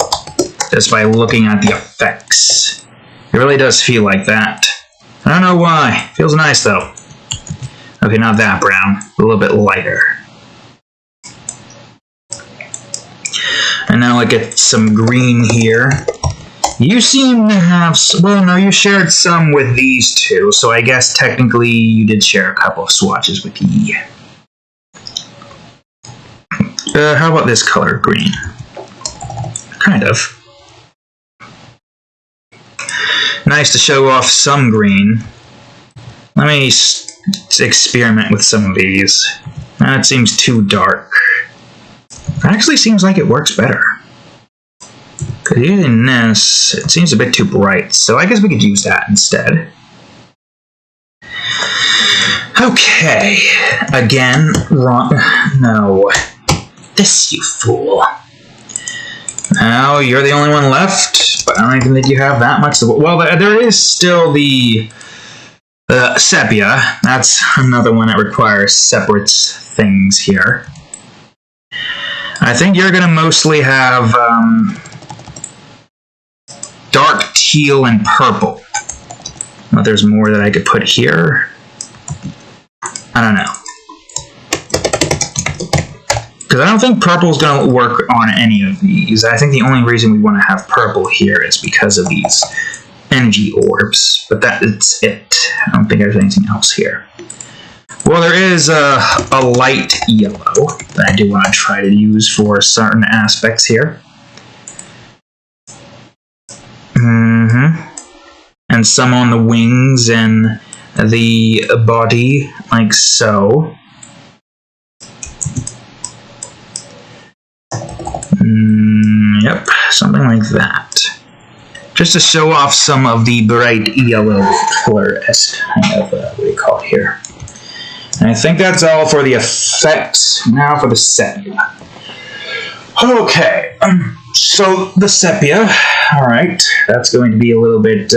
just by looking at the effects. It really does feel like that. I don't know why. Feels nice though. Okay, not that brown. A little bit lighter. And now I get some green here. You seem to have... Well, no, you shared some with these two, so I guess technically you did share a couple of swatches with ye. How about this color, green? Kind of. Nice to show off some green. Let me experiment with some of these. That seems too dark. It actually seems like it works better. Because using this, it seems a bit too bright, so I guess we could use that instead. Okay. Again, wrong. No. This, you fool. Now, you're the only one left, but I don't even think you have that much. Well, there is still the sepia. That's another one that requires separate things here. I think you're going to mostly have dark teal and purple. But there's more that I could put here. I don't know. Because I don't think purple is going to work on any of these. I think the only reason we want to have purple here is because of these energy orbs. But that's it. I don't think there's anything else here. Well, there is a light yellow that I do want to try to use for certain aspects here. And some on the wings and the body, like so. Yep, something like that. Just to show off some of the bright yellow fluorescent kind of, what do you call it here? And I think that's all for the effects. Now for the sepia. Okay, so the sepia, alright, that's going to be a little bit,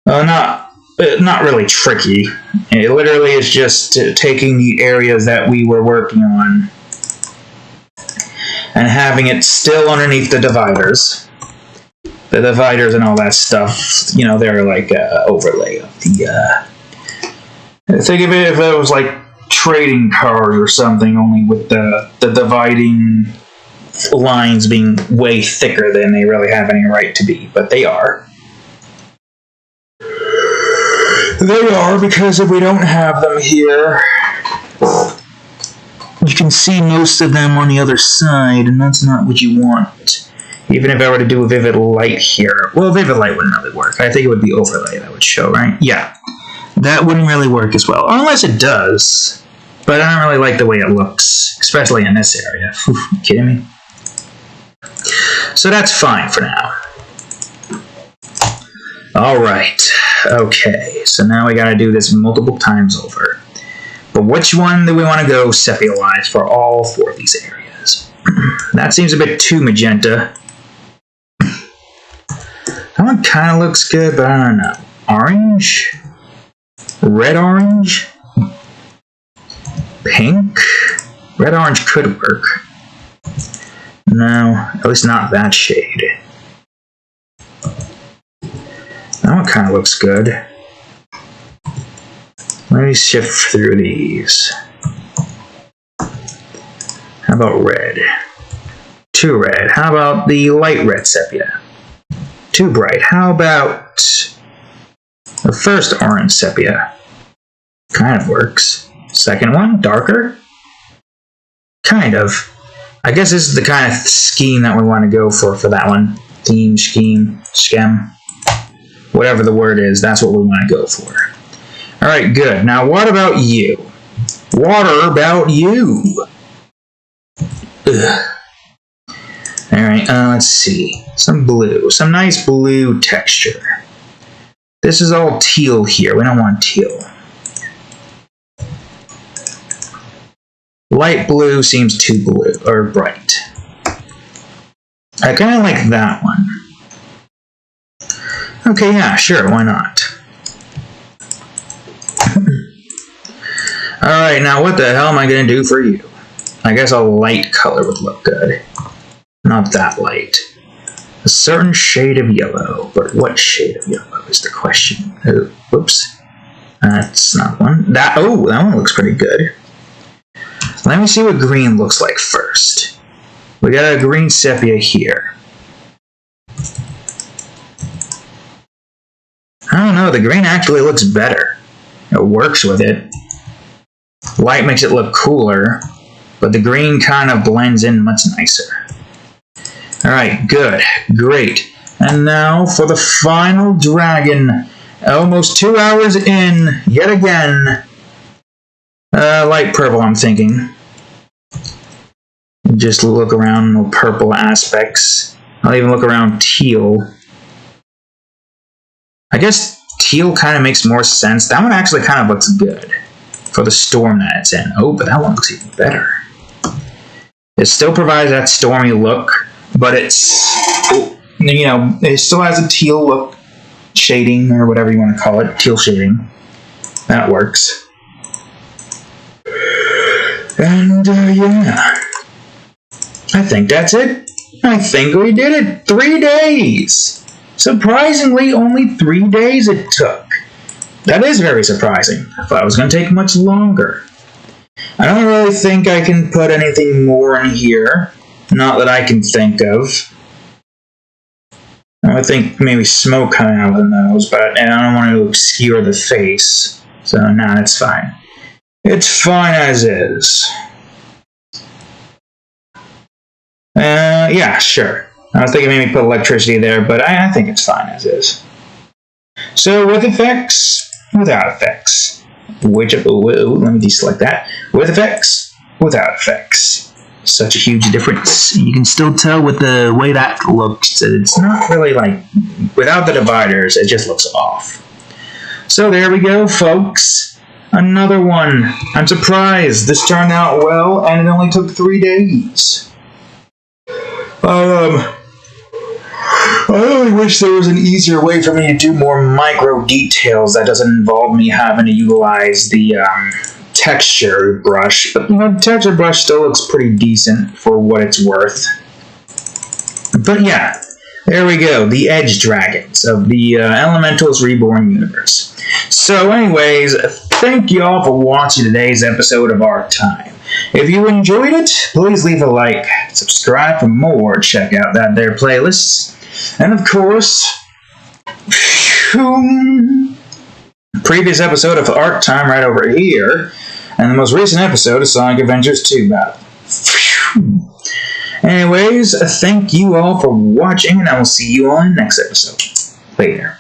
not really tricky. It literally is just taking the areas that we were working on and having it still underneath the dividers. The dividers and all that stuff, you know, they're like overlay of the, think of it if it was like trading cards or something, only with the dividing lines being way thicker than they really have any right to be, but they are. They are, because if we don't have them here, you can see most of them on the other side, and that's not what you want. Even if I were to do a vivid light here, well, vivid light wouldn't really work. I think it would be overlay that would show, right? Yeah, that wouldn't really work as well, unless it does. But I don't really like the way it looks, especially in this area. Are you kidding me? So that's fine for now. Alright, okay, so now we gotta do this multiple times over. But which one do we want to go sepia-wise for all 4 of these areas? That seems a bit too magenta. That one kind of looks good, but I don't know. Orange? Red-orange? Pink? Red-orange could work. No, at least not that shade. That one kind of looks good. Let me shift through these. How about red? Too red. How about the light red sepia? Too bright. How about the first orange sepia? Kind of works. Second one, darker? Kind of. I guess this is the kind of scheme that we want to go for that one. Theme, scheme, schem. Whatever the word is, that's what we want to go for. Alright, good. Now, what about you? What about you? Ugh. Alright, let's see. Some blue. Some nice blue texture. This is all teal here. We don't want teal. Light blue seems too blue, or bright. I kind of like that one. Okay, yeah, sure, why not? Alright, now what the hell am I going to do for you? I guess a light color would look good. Not that light. A certain shade of yellow, but what shade of yellow is the question? Oh, whoops. That's not one. That one looks pretty good. Let me see what green looks like first. We got a green sepia here. I don't know, the green actually looks better. It works with it. Light makes it look cooler, but the green kind of blends in much nicer. Alright, good. Great. And now for the final dragon. Almost 2 hours in, yet again. Light purple, I'm thinking. Just look around the purple aspects. I'll even look around teal. I guess teal kind of makes more sense. That one actually kind of looks good for the storm that it's in. Oh, but that one looks even better. It still provides that stormy look, but it's, you know, it still has a teal look, shading, or whatever you want to call it, teal shading. That works. And, yeah. I think that's it. I think we did it. 3 days. Surprisingly, only 3 days it took. That is very surprising. I thought it was going to take much longer. I don't really think I can put anything more in here. Not that I can think of. I think maybe smoke coming out of the nose, but I don't want to obscure the face. So, nah, it's fine. It's fine as is. Yeah, sure. I was thinking maybe put electricity there, but I think it's fine as is. So, with effects, without effects. Let me deselect that. With effects, without effects. Such a huge difference. You can still tell with the way that looks. It's not really like, without the dividers, it just looks off. So there we go, folks. Another one. I'm surprised this turned out well, and it only took 3 days. I really wish there was an easier way for me to do more micro details that doesn't involve me having to utilize the texture brush. But, the texture brush still looks pretty decent for what it's worth. But yeah, there we go. The Edge Dragons of the Elementals Reborn universe. So anyways, thank you all for watching today's episode of Art Time. If you enjoyed it, please leave a like, subscribe for more, check out that there playlists, and of course, previous episode of Art Time right over here, and the most recent episode of Sonic Adventures 2 Battle. Anyways, thank you all for watching, and I will see you on the next episode. Later.